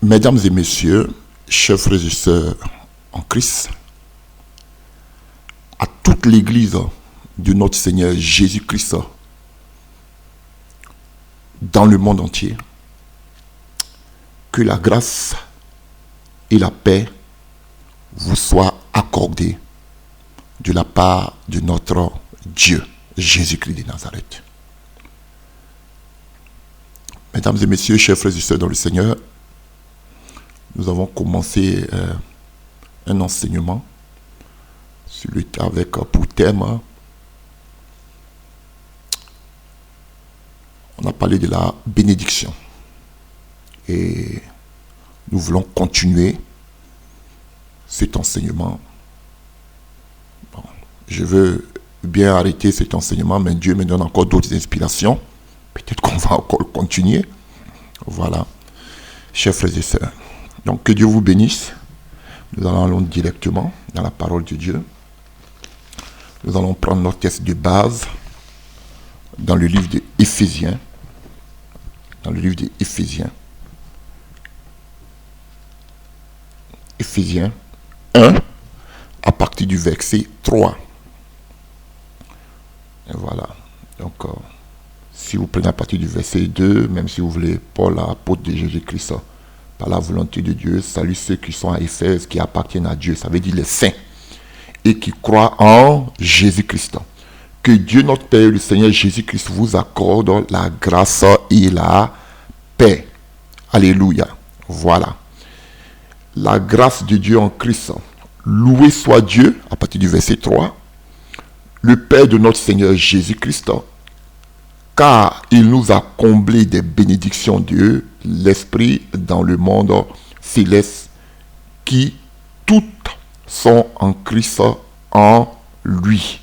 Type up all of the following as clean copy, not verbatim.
Mesdames et messieurs, chers frères et sœurs en Christ, à toute l'église de notre Seigneur Jésus-Christ dans le monde entier, que la grâce et la paix vous soient accordées de la part de notre Dieu, Jésus-Christ de Nazareth. Mesdames et messieurs, chers frères et sœurs dans le Seigneur, nous avons commencé un enseignement avec pour thème, on a parlé de la bénédiction. Et nous voulons continuer cet enseignement. Bon, je veux bien arrêter cet enseignement, mais Dieu me donne encore d'autres inspirations. Peut-être qu'on va encore continuer. Voilà. Chers frères et sœurs. Donc, que Dieu vous bénisse. Nous allons directement dans la parole de Dieu. Nous allons prendre notre texte de base dans le livre de Éphésiens. Dans le livre de Éphésiens. Éphésiens 1, à partir du verset 3. Et voilà. Donc, si vous prenez à partir du verset 2, même si vous voulez, Paul, apôtre de Jésus-Christ, par la volonté de Dieu, salue ceux qui sont à Éphèse, qui appartiennent à Dieu, ça veut dire les saints, et qui croient en Jésus-Christ. Que Dieu notre Père, le Seigneur Jésus-Christ, vous accorde la grâce et la paix. Alléluia. Voilà. La grâce de Dieu en Christ. Loué soit Dieu, à partir du verset 3, le Père de notre Seigneur Jésus-Christ, car il nous a comblés des bénédictions de l'Esprit dans le monde céleste, qui toutes sont en Christ, en lui.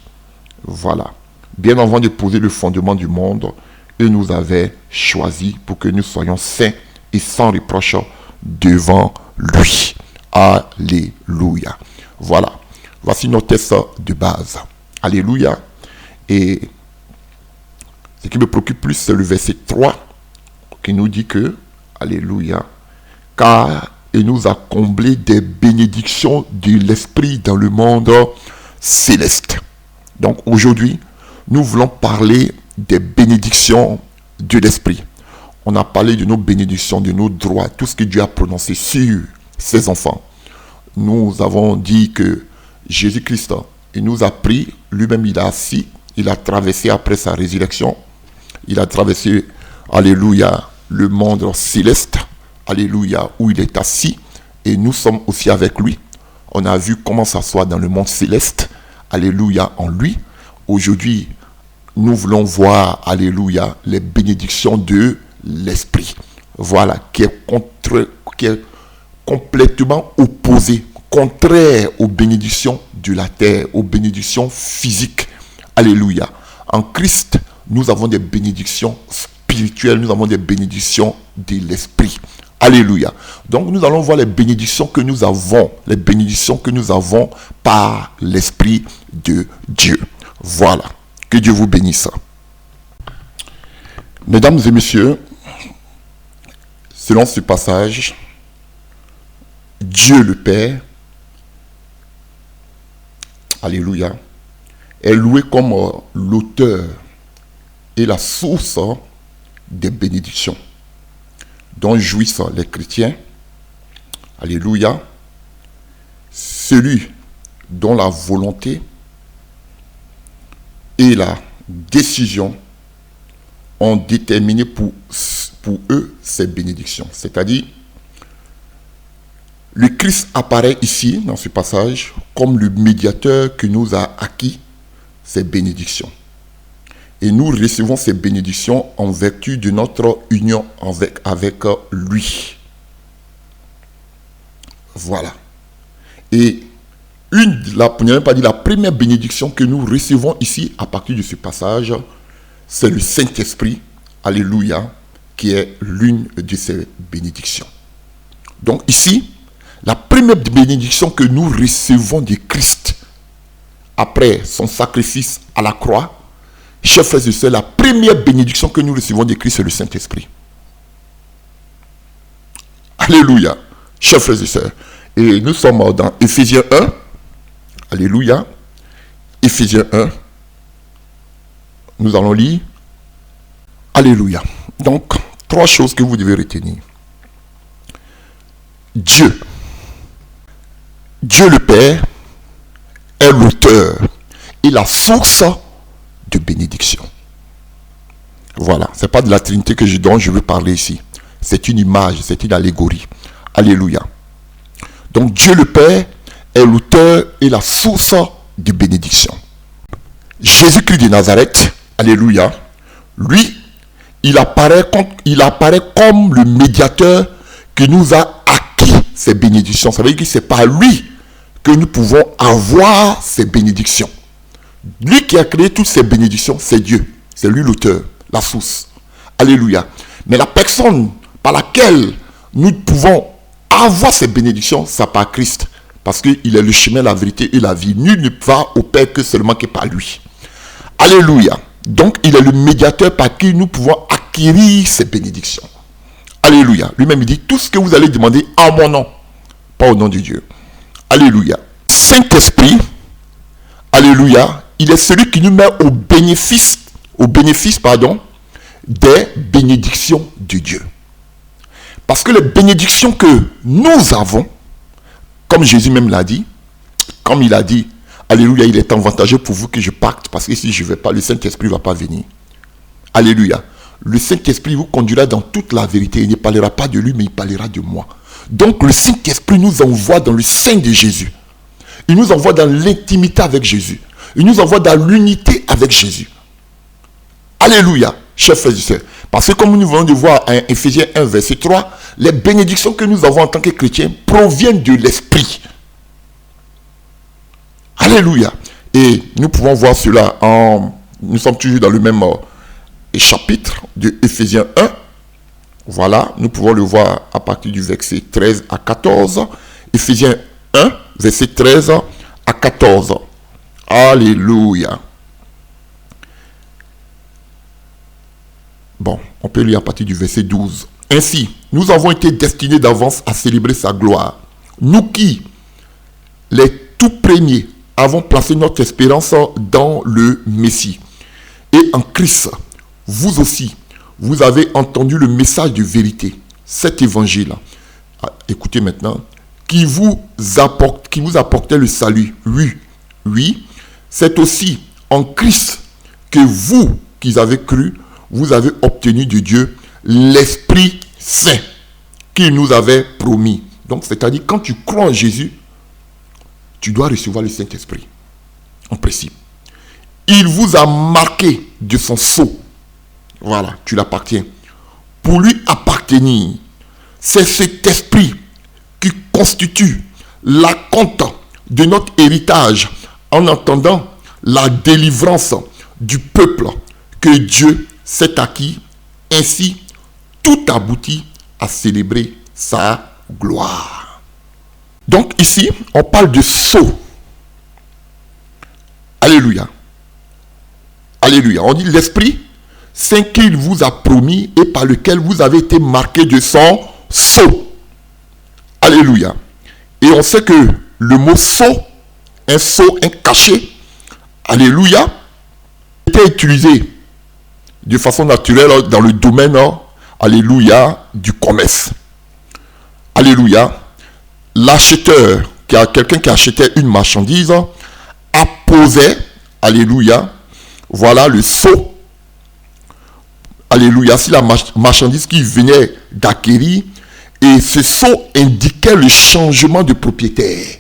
Voilà. Bien avant de poser le fondement du monde, il nous avait choisis pour que nous soyons saints et sans reproche devant lui. Alléluia. Voilà. Voici notre texte de base. Alléluia. Et ce qui me préoccupe plus, c'est le verset 3 qui nous dit que, alléluia, car il nous a comblés des bénédictions de l'Esprit dans le monde céleste. Donc aujourd'hui, nous voulons parler des bénédictions de l'Esprit. On a parlé de nos bénédictions, de nos droits, tout ce que Dieu a prononcé sur ses enfants. Nous avons dit que Jésus-Christ, il nous a pris, lui-même il a assis, il a traversé après sa résurrection, il a traversé, alléluia, le monde céleste, alléluia, où il est assis, et nous sommes aussi avec lui. On a vu comment s'asseoir dans le monde céleste, alléluia, en lui. Aujourd'hui, nous voulons voir, alléluia, les bénédictions de l'Esprit. Voilà, qui est complètement opposé, contraire aux bénédictions de la terre, aux bénédictions physiques. Alléluia. En Christ, nous avons des bénédictions spirituelles, nous avons des bénédictions de l'Esprit. Alléluia. Donc nous allons voir les bénédictions que nous avons par l'Esprit de Dieu. Voilà. Que Dieu vous bénisse. Mesdames et messieurs, selon ce passage, Dieu le Père, alléluia, est loué comme l'auteur et la source des bénédictions dont jouissent les chrétiens. Alléluia. Celui dont la volonté et la décision ont déterminé pour eux ces bénédictions. C'est-à-dire, le Christ apparaît ici, dans ce passage, comme le médiateur qui nous a acquis ces bénédictions. Et nous recevons ces bénédictions en vertu de notre union avec lui. Voilà. Et la première bénédiction que nous recevons ici, à partir de ce passage, c'est le Saint-Esprit, alléluia, qui est l'une de ces bénédictions. Donc ici, la première bénédiction que nous recevons de Christ, après son sacrifice à la croix, chers frères et sœurs, la première bénédiction que nous recevons de Christ, c'est le Saint-Esprit. Alléluia. Chers frères et sœurs. Et nous sommes dans Éphésiens 1. Alléluia. Éphésiens 1. Nous allons lire. Alléluia. Donc, 3 choses que vous devez retenir. Dieu le Père est l'auteur et la source de bénédiction. Voilà, ce n'est pas de la Trinité dont je veux parler ici. C'est une image, c'est une allégorie. Alléluia. Donc Dieu le Père est l'auteur et la source de bénédiction. Jésus-Christ de Nazareth, alléluia, lui, il apparaît comme le médiateur qui nous a acquis ces bénédictions. Ça veut dire que c'est par lui que nous pouvons avoir ces bénédictions. Lui qui a créé toutes ces bénédictions, c'est Dieu. C'est lui l'auteur, la source. Alléluia. Mais la personne par laquelle nous pouvons avoir ces bénédictions, c'est par Christ. Parce qu'il est le chemin, la vérité et la vie. Nul ne va au Père que seulement que par lui. Alléluia. Donc, il est le médiateur par qui nous pouvons acquérir ces bénédictions. Alléluia. Lui-même, il dit, tout ce que vous allez demander en mon nom, pas au nom de Dieu. Alléluia. Saint-Esprit, alléluia, il est celui qui nous met au bénéfice, des bénédictions de Dieu. Parce que les bénédictions que nous avons, comme Jésus même l'a dit, comme il a dit, alléluia, il est avantageux pour vous que je parte, parce que si je ne vais pas, le Saint-Esprit ne va pas venir. Alléluia. Le Saint-Esprit vous conduira dans toute la vérité. Il ne parlera pas de lui, mais il parlera de moi. Donc le Saint-Esprit nous envoie dans le sein de Jésus. Il nous envoie dans l'intimité avec Jésus. Il nous envoie dans l'unité avec Jésus. Alléluia, chers frères et sœurs. Parce que comme nous venons de voir en Éphésiens 1, verset 3, les bénédictions que nous avons en tant que chrétiens proviennent de l'Esprit. Alléluia. Et nous pouvons voir cela nous sommes toujours dans le même chapitre de Éphésiens 1. Voilà, nous pouvons le voir à partir du verset 13 à 14. Éphésiens 1, verset 13 à 14. Alléluia. Bon, on peut lire à partir du verset 12. Ainsi, nous avons été destinés d'avance à célébrer sa gloire. Nous qui, les tout premiers, avons placé notre espérance dans le Messie. Et en Christ, vous aussi, vous avez entendu le message de vérité, cet évangile. Écoutez maintenant, qui vous apportait le salut. Oui, c'est aussi en Christ que vous qui avez cru, vous avez obtenu de Dieu l'Esprit Saint qu'il nous avait promis. Donc, c'est-à-dire, quand tu crois en Jésus, tu dois recevoir le Saint-Esprit, en principe. Il vous a marqué de son sceau. Voilà, tu l'appartiens. Pour lui appartenir, c'est cet esprit qui constitue la compte de notre héritage en entendant la délivrance du peuple que Dieu s'est acquis. Ainsi, tout aboutit à célébrer sa gloire. Donc ici, on parle de sceau. Alléluia. Alléluia. On dit l'esprit saint qu'il vous a promis et par lequel vous avez été marqué de son sceau. Alléluia. Et on sait que le mot sceau, un cachet, alléluia, était utilisé de façon naturelle dans le domaine, alléluia, du commerce. Alléluia. L'acheteur, quelqu'un qui achetait une marchandise, apposait, alléluia, voilà le sceau. Alléluia, c'est la marchandise qu'il venait d'acquérir et ce sceau indiquait le changement de propriétaire.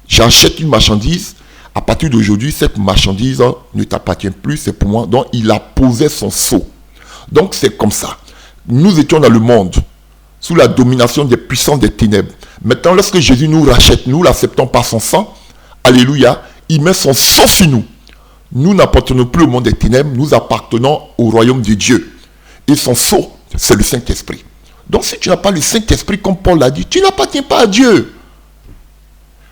J'achète une marchandise, à partir d'aujourd'hui, cette marchandise ne t'appartient plus, c'est pour moi. Donc, il a posé son sceau. Donc, c'est comme ça. Nous étions dans le monde, sous la domination des puissances des ténèbres. Maintenant, lorsque Jésus nous rachète, nous l'acceptons par son sang, alléluia, il met son sceau sur nous. Nous n'appartenons plus au monde des ténèbres, nous appartenons au royaume de Dieu. Et son sceau, c'est le Saint-Esprit. Donc si tu n'as pas le Saint-Esprit, comme Paul l'a dit, tu n'appartiens pas à Dieu.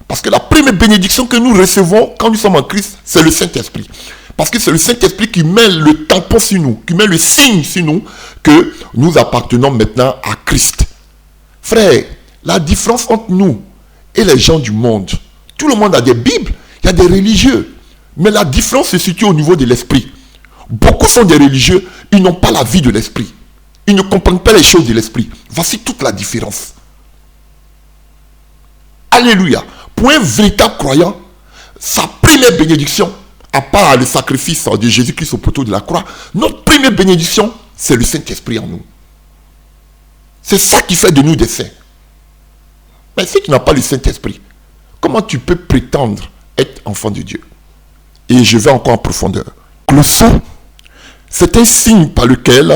Parce que la première bénédiction que nous recevons quand nous sommes en Christ, c'est le Saint-Esprit. Parce que c'est le Saint-Esprit qui met le tampon sur nous, qui met le signe sur nous, que nous appartenons maintenant à Christ. Frère, la différence entre nous et les gens du monde, tout le monde a des Bibles, il y a des religieux. Mais la différence se situe au niveau de l'esprit. Beaucoup sont des religieux, ils n'ont pas la vie de l'esprit. Ils ne comprennent pas les choses de l'esprit. Voici toute la différence. Alléluia. Pour un véritable croyant, sa première bénédiction, à part le sacrifice de Jésus-Christ au poteau de la croix, notre première bénédiction, c'est le Saint-Esprit en nous. C'est ça qui fait de nous des saints. Mais si tu n'as pas le Saint-Esprit, comment tu peux prétendre être enfant de Dieu? Et je vais encore en profondeur. Le sceau, c'est un signe par lequel,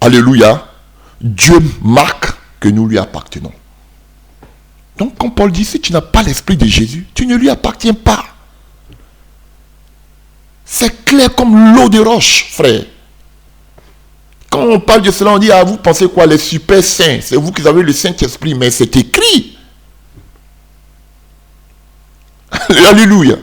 alléluia, Dieu marque que nous lui appartenons. Donc quand Paul dit, si tu n'as pas l'esprit de Jésus, tu ne lui appartiens pas. C'est clair comme l'eau de roche, frère. Quand on parle de cela, on dit, ah, vous pensez quoi, les super saints, c'est vous qui avez le Saint-Esprit, mais c'est écrit. Alléluia.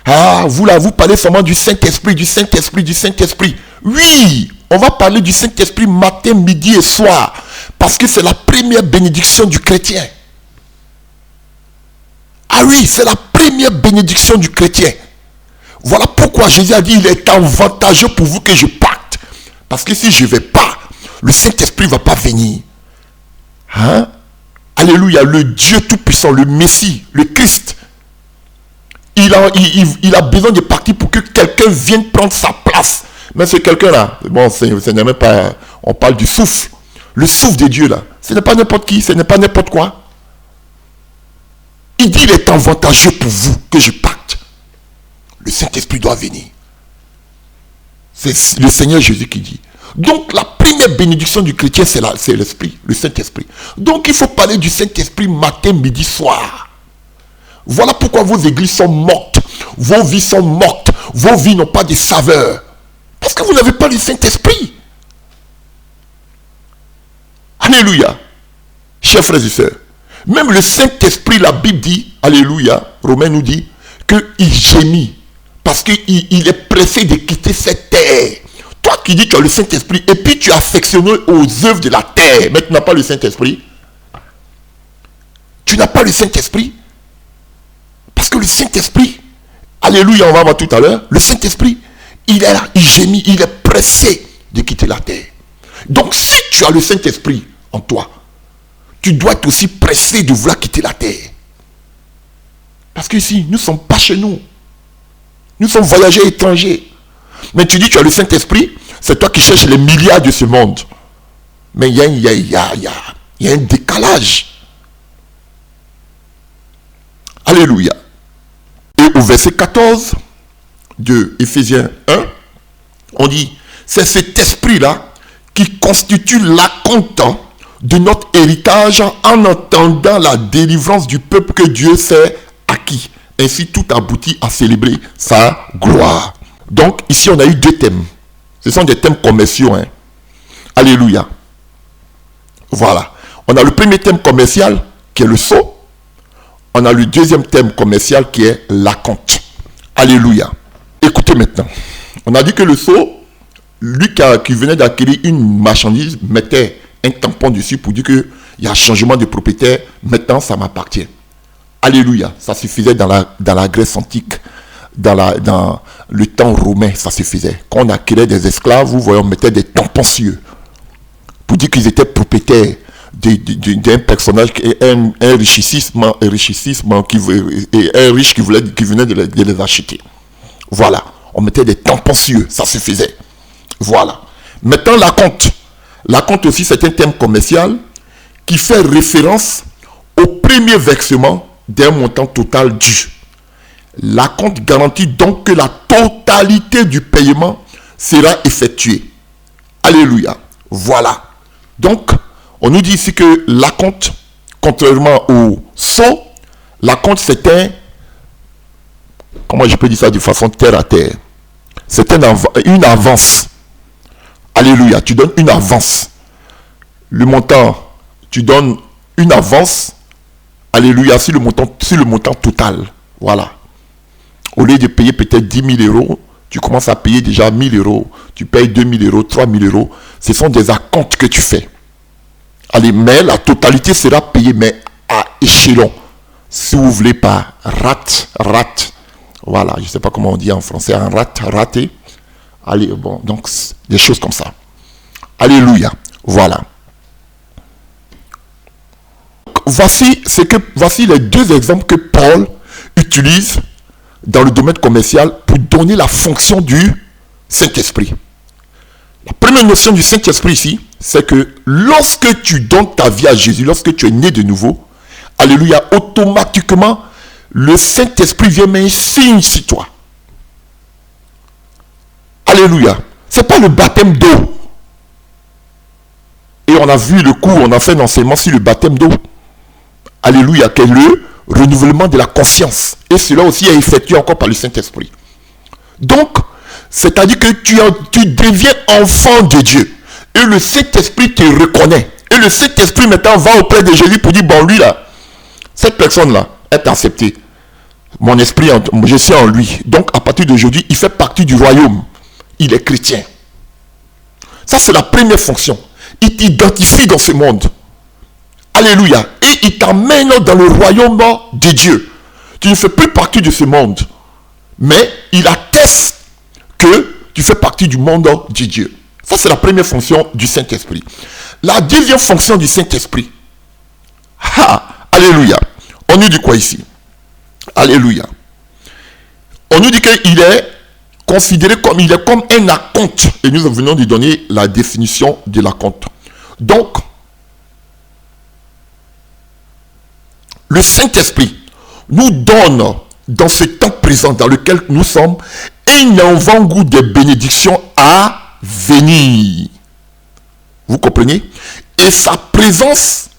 Ah, vous là, vous parlez seulement du Saint-Esprit, du Saint-Esprit, du Saint-Esprit. Oui, on va parler du Saint-Esprit matin, midi et soir, parce que c'est la première bénédiction du chrétien. Ah oui, c'est la première bénédiction du chrétien. Voilà pourquoi Jésus a dit, il est avantageux pour vous que je parte. Parce que si je ne vais pas, le Saint-Esprit ne va pas venir. Hein? Alléluia, le Dieu Tout-Puissant, le Messie, le Christ, il a besoin de partir pour que quelqu'un vienne prendre sa place. Mais ce quelqu'un-là, bon, ce n'est même pas, on parle du souffle. Le souffle de Dieu là, ce n'est pas n'importe qui, ce n'est pas n'importe quoi. Il dit, il est avantageux pour vous que je parte. Le Saint-Esprit doit venir. C'est le Seigneur Jésus qui dit. Donc la première bénédiction du chrétien, c'est l'Esprit, le Saint-Esprit. Donc il faut parler du Saint-Esprit matin, midi, soir. Voilà pourquoi vos églises sont mortes. Vos vies sont mortes. Vos vies n'ont pas de saveur. Parce que vous n'avez pas le Saint-Esprit. Alléluia. Chers frères et sœurs. Même le Saint-Esprit, la Bible dit, alléluia, Romains nous dit, qu'il gémit. Parce qu'il est pressé de quitter cette terre. Toi qui dis que tu as le Saint-Esprit, et puis tu es affectionné aux œuvres de la terre, mais tu n'as pas le Saint-Esprit. Tu n'as pas le Saint-Esprit. Parce que le Saint-Esprit, alléluia, on va voir tout à l'heure, le Saint-Esprit, il est là, il gémit, il est pressé de quitter la terre. Donc si tu as le Saint-Esprit en toi, tu dois être aussi pressé de vouloir quitter la terre. Parce que ici, nous ne sommes pas chez nous. Nous sommes voyageurs étrangers. Mais tu dis tu as le Saint-Esprit, c'est toi qui cherches les milliards de ce monde. Mais il y a un décalage. Alléluia. Et au verset 14 de Éphésiens 1, on dit, c'est cet esprit-là qui constitue l'acompte de notre héritage en attendant la délivrance du peuple que Dieu s'est acquis. Ainsi tout aboutit à célébrer sa gloire. Donc ici on a eu deux thèmes. Ce sont des thèmes commerciaux. Hein. Alléluia. Voilà. On a le premier thème commercial qui est le sceau. On a le deuxième thème commercial qui est l'acompte. Alléluia. Écoutez maintenant. On a dit que le sceau, lui qui venait d'acquérir une marchandise, mettait un tampon dessus pour dire qu'il y a un changement de propriétaire. Maintenant, ça m'appartient. Alléluia. Ça se faisait dans la Grèce antique, dans le temps romain, ça se faisait. Quand on acquérait des esclaves, vous voyez, on mettait des tampons sur eux pour dire qu'ils étaient propriétaires d'un personnage, un richissime, et un riche qui venait de les acheter. Voilà. On mettait des tampons sur eux, ça se faisait. Voilà. Maintenant, l'acompte. L'acompte aussi, c'est un thème commercial qui fait référence au premier versement d'un montant total dû. L'acompte garantit donc que la totalité du paiement sera effectuée. Alléluia. Voilà. Donc, on nous dit ici que l'acompte, contrairement au sceau, l'acompte c'est comment je peux dire ça de façon terre à terre, c'est une avance. Alléluia, tu donnes une avance. Le montant, tu donnes une avance. Alléluia, sur le montant total. Voilà. Au lieu de payer peut-être 10 000 euros, tu commences à payer déjà 1 000 euros. Tu payes 2 000 euros, 3 000 euros. Ce sont des acomptes que tu fais. Allez, mais la totalité sera payée, mais à échelon. Si vous voulez pas rate. Voilà, je ne sais pas comment on dit en français, un raté. Allez, bon, donc des choses comme ça. Alléluia. Voilà. Voici les deux exemples que Paul utilise dans le domaine commercial pour donner la fonction du Saint-Esprit. La première notion du Saint-Esprit ici, c'est que lorsque tu donnes ta vie à Jésus, lorsque tu es né de nouveau, alléluia, automatiquement, le Saint-Esprit vient mettre un signe sur toi. Alléluia. Ce n'est pas le baptême d'eau. Et on a vu le cours, on a fait un enseignement sur le baptême d'eau. Alléluia, qui est le renouvellement de la conscience. Et cela aussi est effectué encore par le Saint-Esprit. Donc, c'est-à-dire que tu deviens enfant de Dieu. Et le Saint-Esprit te reconnaît. Et le Saint-Esprit maintenant va auprès de Jésus pour dire, bon, lui là, cette personne-là est acceptée. Mon esprit, je suis en lui. Donc, à partir d'aujourd'hui, il fait partie du royaume. Il est chrétien. Ça, c'est la première fonction. Il t'identifie dans ce monde. Alléluia. Et il t'amène dans le royaume de Dieu. Tu ne fais plus partie de ce monde. Mais il atteste que tu fais partie du monde de Dieu. Ça, c'est la première fonction du Saint-Esprit. La deuxième fonction du Saint-Esprit. Alléluia. On nous dit quoi ici? Alléluia. On nous dit qu'il est considéré comme, il est comme un acompte. Et nous venons de donner la définition de l'acompte. Donc, le Saint-Esprit nous donne, dans ce temps présent dans lequel nous sommes, un avant-goût des bénédictions à venir. Vous comprenez? Et sa présence,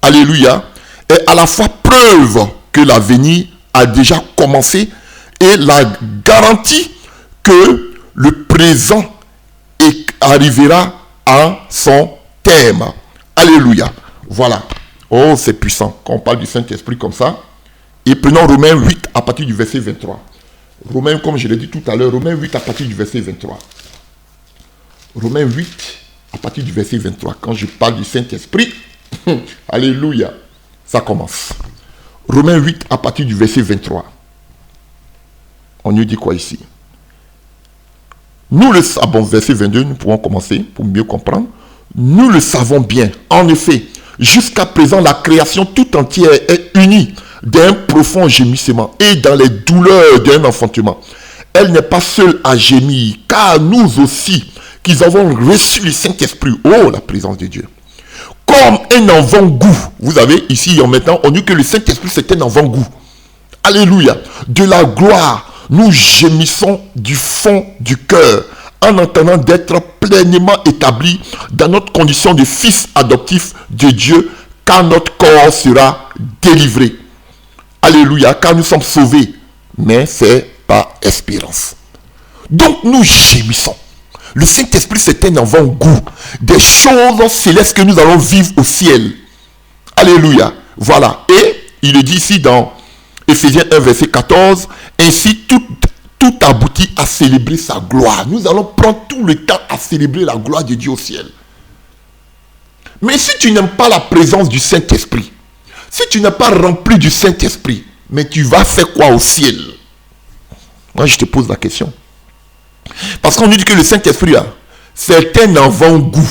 alléluia, est à la fois preuve que l'avenir a déjà commencé et la garantie que le présent arrivera à son terme. Alléluia. Voilà. Oh, c'est puissant. Quand on parle du Saint-Esprit comme ça. Et prenons Romains 8 à partir du verset 23. Romains, comme je l'ai dit tout à l'heure, Romains 8 à partir du verset 23. Romains 8 à partir du verset 23. Quand je parle du Saint-Esprit, alléluia, ça commence. Romains 8 à partir du verset 23. On nous dit quoi ici? Nous le savons, verset 22, nous pouvons commencer pour mieux comprendre. Nous le savons bien. En effet, jusqu'à présent, la création tout entière est unie d'un profond gémissement et dans les douleurs d'un enfantement. Elle n'est pas seule à gémir, car nous aussi, qui avons reçu le Saint-Esprit, oh, la présence de Dieu, comme un avant-goût. Vous avez ici, maintenant, on dit que le Saint-Esprit, c'est un avant-goût. Alléluia. De la gloire, nous gémissons du fond du cœur, en entendant d'être pleinement établis dans notre condition de fils adoptifs de Dieu, car notre corps sera délivré. Alléluia, car nous sommes sauvés, mais c'est par espérance. Donc nous gémissons. Le Saint-Esprit, c'est un avant-goût des choses célestes que nous allons vivre au ciel. Alléluia. Voilà. Et il est dit ici dans Éphésiens 1, verset 14, ainsi tout aboutit à célébrer sa gloire. Nous allons prendre tout le temps à célébrer la gloire de Dieu au ciel. Mais si tu n'aimes pas la présence du Saint-Esprit, si tu n'es pas rempli du Saint-Esprit, mais tu vas faire quoi au ciel? Moi, je te pose la question. Parce qu'on nous dit que le Saint-Esprit, c'est un avant-goût.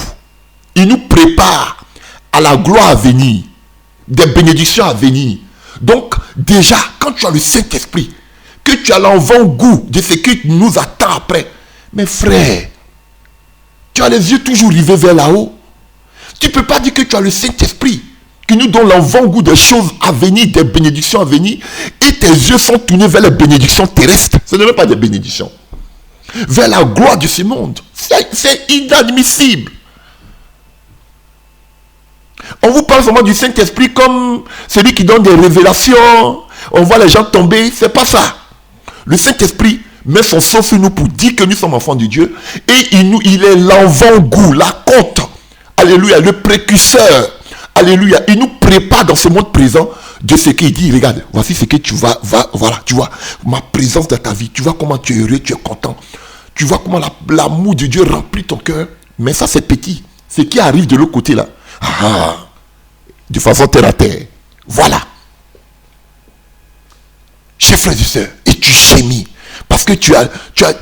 Il nous prépare à la gloire à venir, des bénédictions à venir. Donc, déjà, quand tu as le Saint-Esprit, que tu as l'avant-goût de ce qui nous attend après, mes frères, tu as les yeux toujours rivés vers là-haut. Tu ne peux pas dire que tu as le Saint-Esprit qui nous donne l'avant-goût des choses à venir, des bénédictions à venir, et tes yeux sont tournés vers les bénédictions terrestres. Ce ne sont pas des bénédictions. Vers la gloire de ce monde. C'est inadmissible. On vous parle seulement du Saint-Esprit comme celui qui donne des révélations. On voit les gens tomber. C'est pas ça. Le Saint-Esprit met son sang sur nous pour dire que nous sommes enfants de Dieu. Et il est l'avant-goût, la compte. Alléluia, le précurseur. Alléluia, il nous prépare dans ce monde présent de ce qu'il dit. Regarde, voici ce que tu vas, voilà, tu vois, ma présence dans ta vie. Tu vois comment tu es heureux, tu es content. Tu vois comment l'amour de Dieu remplit ton cœur. Mais ça, c'est petit. Ce qui arrive de l'autre côté là. de façon terre à terre. Voilà. Chers frères et sœurs, et tu gémis. Parce que tu as,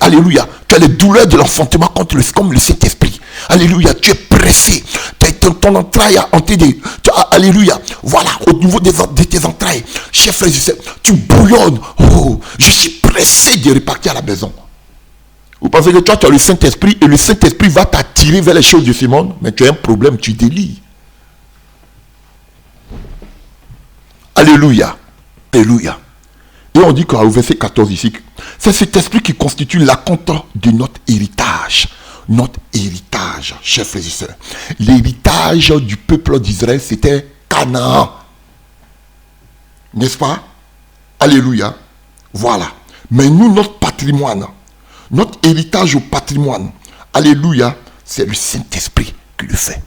alléluia, tu as les douleurs de l'enfantement comme le Saint-Esprit. Alléluia, tu es pressé. Ton entraille a hanté alléluia, voilà, au niveau de tes entrailles. Chers frères et sœurs, tu bouillonnes. Oh, je suis pressé de repartir à la maison. Vous pensez que toi, tu as le Saint-Esprit et le Saint-Esprit va t'attirer vers les choses de ce monde, mais tu as un problème, tu délies. Alléluia. Alléluia. Et on dit qu'au verset 14 ici, c'est cet esprit qui constitue l'acompte de notre héritage. Notre héritage, chers frères et sœurs. L'héritage du peuple d'Israël, c'était Canaan. N'est-ce pas? Alléluia. Voilà. Mais nous, notre patrimoine, notre héritage au patrimoine, alléluia, c'est le Saint-Esprit qui le fait.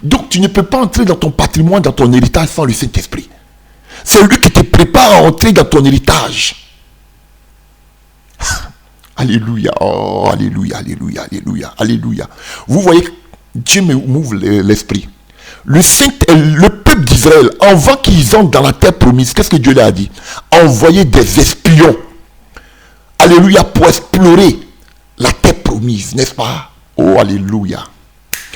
Donc tu ne peux pas entrer dans ton patrimoine, dans ton héritage sans le Saint-Esprit. C'est lui qui te prépare à entrer dans ton héritage. Alléluia, oh, alléluia, alléluia, alléluia, alléluia. Vous voyez, Dieu m'ouvre l'esprit. Le peuple d'Israël, avant qu'ils entrent dans la terre promise, qu'est-ce que Dieu leur a dit? Envoyer des espions. Alléluia, pour explorer la terre promise, n'est-ce pas? Oh, alléluia.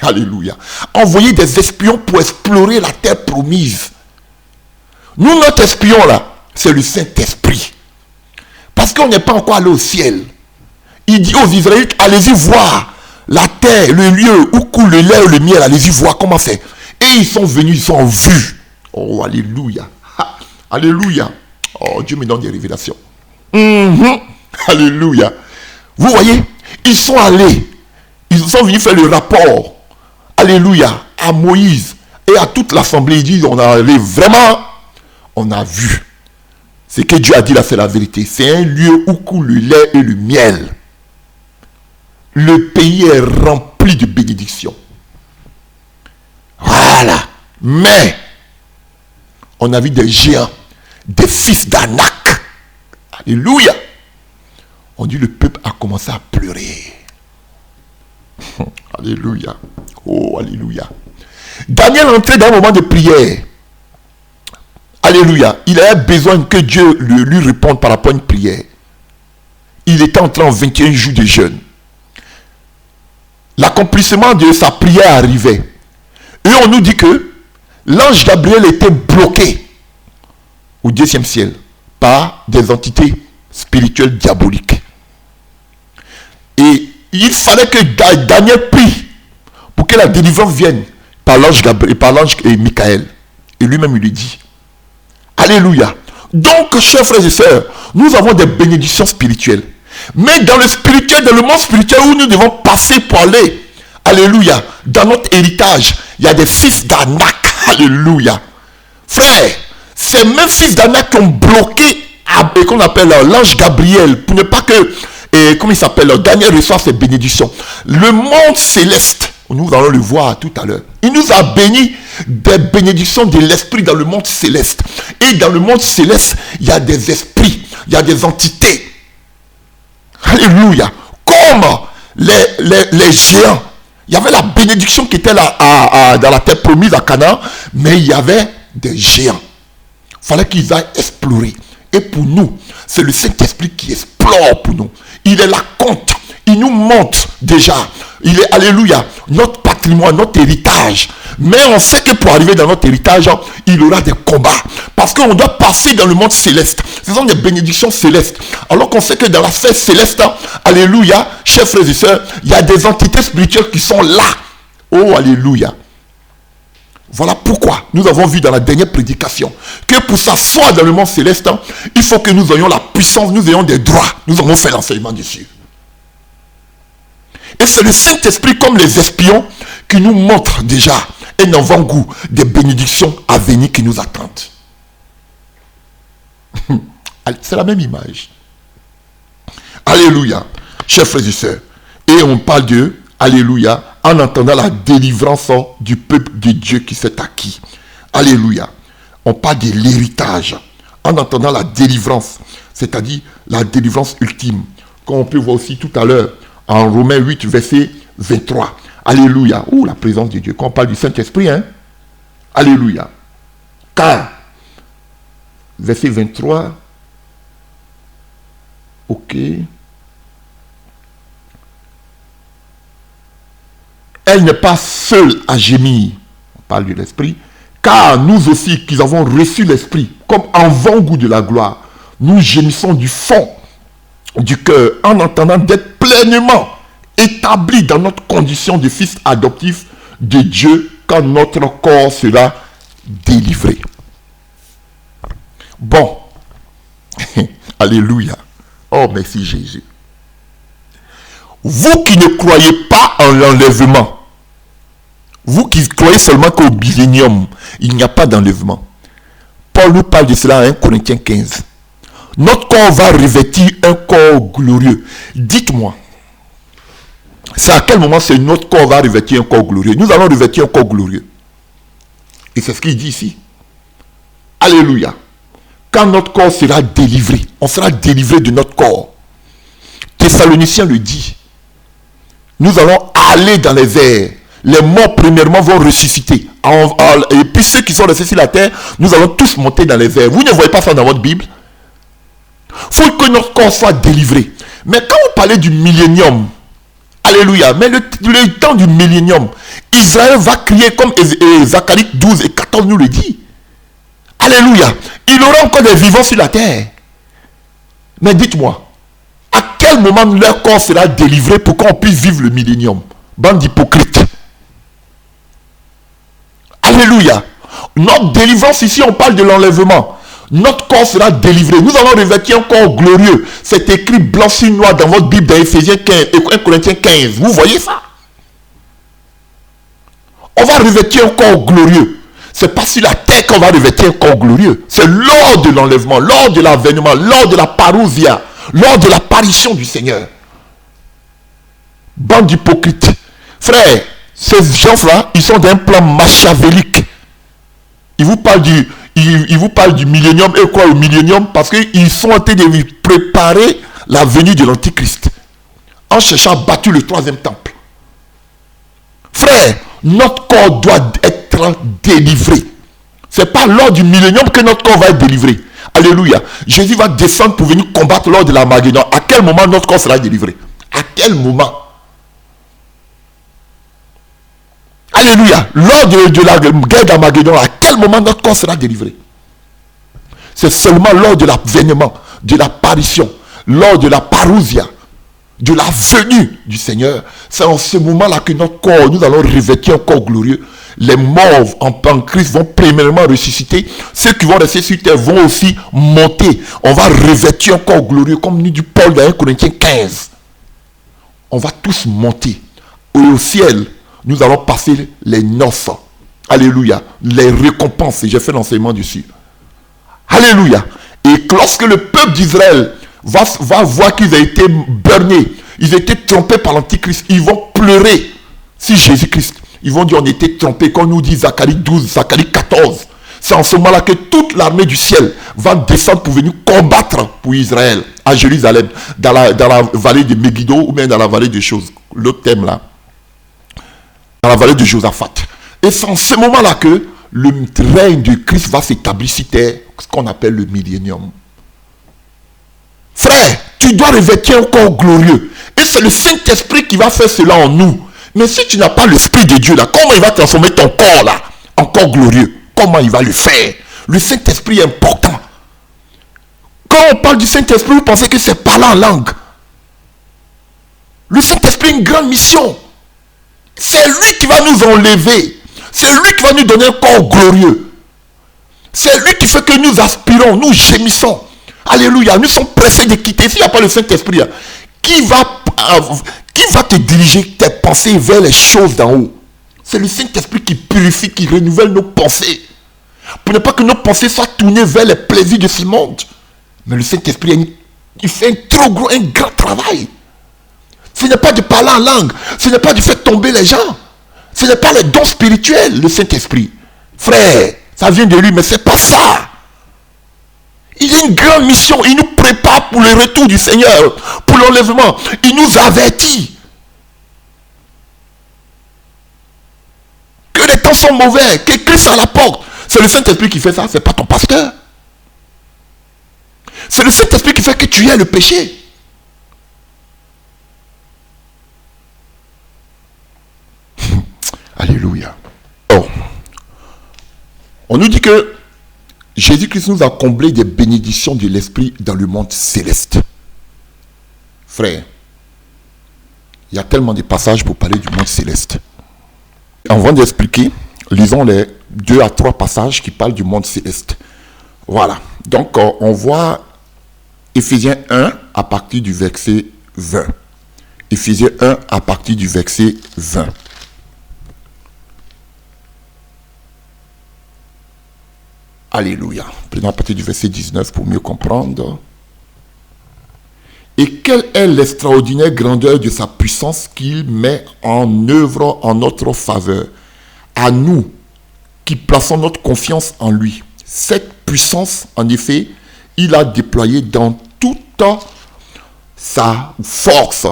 Alléluia. Envoyer des espions pour explorer la terre promise. Nous, notre espion là, c'est le Saint-Esprit. Parce qu'on n'est pas encore allé au ciel. Il dit aux Israélites, allez-y voir la terre, le lieu où coule le lait et le miel. Allez-y voir comment c'est. Et ils sont venus, ils ont vu. Oh, alléluia. Alléluia. Oh, Dieu me donne des révélations. Alléluia. Vous voyez, ils sont allés. Ils sont venus faire le rapport. Alléluia. À Moïse et à toute l'assemblée. Ils disent, on a allé vraiment, on a vu. Ce que Dieu a dit là, c'est la vérité. C'est un lieu où coule le lait et le miel. Le pays est rempli de bénédictions. Voilà. Mais, on a vu des géants, des fils d'Anak. Alléluia. On dit le peuple a commencé à pleurer. Alléluia. Oh, alléluia. Daniel entrait dans un moment de prière. Alléluia. Il avait besoin que Dieu lui réponde par rapport à une prière. Il était entré en 21 jours de jeûne. L'accomplissement de sa prière arrivait. Et on nous dit que l'ange Gabriel était bloqué au 10e ciel par des entités spirituelles diaboliques. Et il fallait que Daniel prie pour que la délivrance vienne par l'ange Gabriel, par l'ange Michael. Et lui-même il lui dit. Alléluia. Donc, chers frères et sœurs, nous avons des bénédictions spirituelles. Mais dans le spirituel, dans le monde spirituel où nous devons passer pour aller, alléluia, dans notre héritage, il y a des fils d'Anak. Alléluia. Frère, ces mêmes fils d'Anak qui ont bloqué, qu'on appelle l'ange Gabriel, pour ne pas que, comment il s'appelle, Daniel reçoive ses bénédictions. Le monde céleste, nous allons le voir tout à l'heure. Il nous a bénis des bénédictions de l'esprit dans le monde céleste. Et dans le monde céleste, il y a des esprits, il y a des entités. Alléluia. Comme les géants. Il y avait la bénédiction qui était là dans la terre promise à Canaan, mais il y avait des géants. Il fallait qu'ils aillent explorer. Et pour nous, c'est le Saint-Esprit qui explore pour nous. Il est là compte. Il nous montre déjà. Il est, alléluia, notre patrimoine, notre héritage. Mais on sait que pour arriver dans notre héritage, il y aura des combats. Parce qu'on doit passer dans le monde céleste. Ce sont des bénédictions célestes. Alors qu'on sait que dans la sphère céleste, alléluia, chers frères et sœurs, il y a des entités spirituelles qui sont là. Oh, alléluia. Voilà pourquoi nous avons vu dans la dernière prédication que pour s'asseoir dans le monde céleste, il faut que nous ayons la puissance, nous ayons des droits. Nous avons fait l'enseignement dessus. Et c'est le Saint-Esprit comme les espions qui nous montrent déjà un avant-goût des bénédictions à venir qui nous attendent. C'est la même image. Alléluia, chers frères et sœurs. Et on parle de, alléluia, en entendant la délivrance du peuple de Dieu qui s'est acquis. Alléluia. On parle de l'héritage. En entendant la délivrance, c'est-à-dire la délivrance ultime. Comme on peut voir aussi tout à l'heure, en Romains 8, verset 23. Alléluia. Ouh, la présence de Dieu. Quand on parle du Saint-Esprit, hein. Alléluia. Car, verset 23, ok. Elle n'est pas seule à gémir. On parle de l'esprit. Car nous aussi, qui avons reçu l'esprit, comme avant-goût de la gloire, nous gémissons du fond du cœur en entendant d'être pleinement établis dans notre condition de fils adoptifs de Dieu quand notre corps sera délivré. Bon. Alléluia. Oh, merci Jésus. Vous qui ne croyez pas en l'enlèvement, vous qui croyez seulement qu'au millénium, il n'y a pas d'enlèvement. Paul nous parle de cela à 1 Corinthiens 15. Notre corps va revêtir un corps glorieux. Dites-moi, c'est à quel moment notre corps va revêtir un corps glorieux? Nous allons revêtir un corps glorieux. Et c'est ce qu'il dit ici. Alléluia. Quand notre corps sera délivré, on sera délivré de notre corps. Thessaloniciens le dit. Nous allons aller dans les airs. Les morts premièrement vont ressusciter. Et puis ceux qui sont restés sur la terre, nous allons tous monter dans les airs. Vous ne voyez pas ça dans votre Bible? Il faut que notre corps soit délivré. Mais quand on parlait du millénium, alléluia, mais le temps du millénium, Israël va crier comme Zacharie 12 et 14 nous le dit. Alléluia. Il aura encore des vivants sur la terre. Mais dites-moi, à quel moment leur corps sera délivré pour qu'on puisse vivre le millénium? Bande d'hypocrites. Alléluia. Notre délivrance ici, on parle de l'enlèvement. Notre corps sera délivré. Nous allons revêtir un corps glorieux. C'est écrit blanc sur noir dans votre Bible, dans Ephésiens 15 et 1 Corinthiens 15. Vous voyez ça? On va revêtir un corps glorieux. C'est pas sur la terre qu'on va revêtir un corps glorieux. C'est lors de l'enlèvement, lors de l'avènement, lors de la parousia, lors de l'apparition du Seigneur. Bande d'hypocrites. Frère, ces gens-là, ils sont d'un plan machiavélique. Ils vous parlent du millénium et quoi au millénium parce qu'ils sont en train de préparer la venue de l'Antichrist en cherchant à bâtir le troisième temple. Frère, notre corps doit être délivré. C'est pas lors du millénium que notre corps va être délivré. Alléluia. Jésus va descendre pour venir combattre lors de l'Armageddon. À quel moment notre corps sera délivré? À quel moment? Alléluia. Lors de la guerre d'Armageddon, à quel moment notre corps sera délivré? C'est seulement lors de l'avènement, de l'apparition, lors de la parousia, de la venue du Seigneur. C'est en ce moment-là que notre corps, nous allons revêtir un corps glorieux. Les morts en Christ vont premièrement ressusciter. Ceux qui vont rester sur terre vont aussi monter. On va revêtir un corps glorieux, comme nous dit Paul dans 1 Corinthiens 15. On va tous monter. Et au ciel, nous allons passer les noces. Alléluia. Les récompenses. J'ai fait l'enseignement dessus. Alléluia. Et lorsque le peuple d'Israël va voir qu'ils ont été burnés, ils ont été trompés par l'Antichrist, ils vont pleurer sur Jésus-Christ. Ils vont dire on était trompés, comme nous dit Zacharie 12, Zacharie 14. C'est en ce moment-là que toute l'armée du ciel va descendre pour venir combattre pour Israël à Jérusalem, dans la vallée de Megiddo ou même dans la vallée de choses. L'autre thème là. Dans la vallée de Josaphat. Et c'est en ce moment-là que le règne de Christ va s'établir sur terre, ce qu'on appelle le millénium. Frère, tu dois revêtir un corps glorieux. Et c'est le Saint-Esprit qui va faire cela en nous. Mais si tu n'as pas l'Esprit de Dieu là, comment il va transformer ton corps là en corps glorieux? Comment il va le faire? Le Saint-Esprit est important. Quand on parle du Saint-Esprit, vous pensez que c'est parler en langue. Le Saint-Esprit a une grande mission. C'est lui qui va nous enlever. C'est lui qui va nous donner un corps glorieux. C'est lui qui fait que nous aspirons, nous gémissons. Alléluia, nous sommes pressés de quitter. S'il n'y a pas le Saint-Esprit, qui va te diriger tes pensées vers les choses d'en haut? C'est le Saint-Esprit qui purifie, qui renouvelle nos pensées. Pour ne pas que nos pensées soient tournées vers les plaisirs de ce monde. Mais le Saint-Esprit, il fait un grand travail. Ce n'est pas de parler en langue. Ce n'est pas de faire tomber les gens. Ce n'est pas les dons spirituels, le Saint-Esprit. Frère, ça vient de lui, mais ce n'est pas ça. Il a une grande mission. Il nous prépare pour le retour du Seigneur, pour l'enlèvement. Il nous avertit que les temps sont mauvais, que Christ à la porte. C'est le Saint-Esprit qui fait ça, c'est pas ton pasteur. C'est le Saint-Esprit qui fait que tu aies le péché. Alléluia. Oh. On nous dit que Jésus-Christ nous a comblé des bénédictions de l'Esprit dans le monde céleste. Frère, il y a tellement de passages pour parler du monde céleste. Avant d'expliquer, lisons les 2 à 3 passages qui parlent du monde céleste. Voilà. Donc, on voit Éphésiens 1 à partir du verset 20. Éphésiens 1 à partir du verset 20. Alléluia. Prenons à partir du verset 19 pour mieux comprendre. Et quelle est l'extraordinaire grandeur de sa puissance qu'il met en œuvre en notre faveur, à nous qui plaçons notre confiance en lui. Cette puissance, en effet, il a déployée dans toute sa force,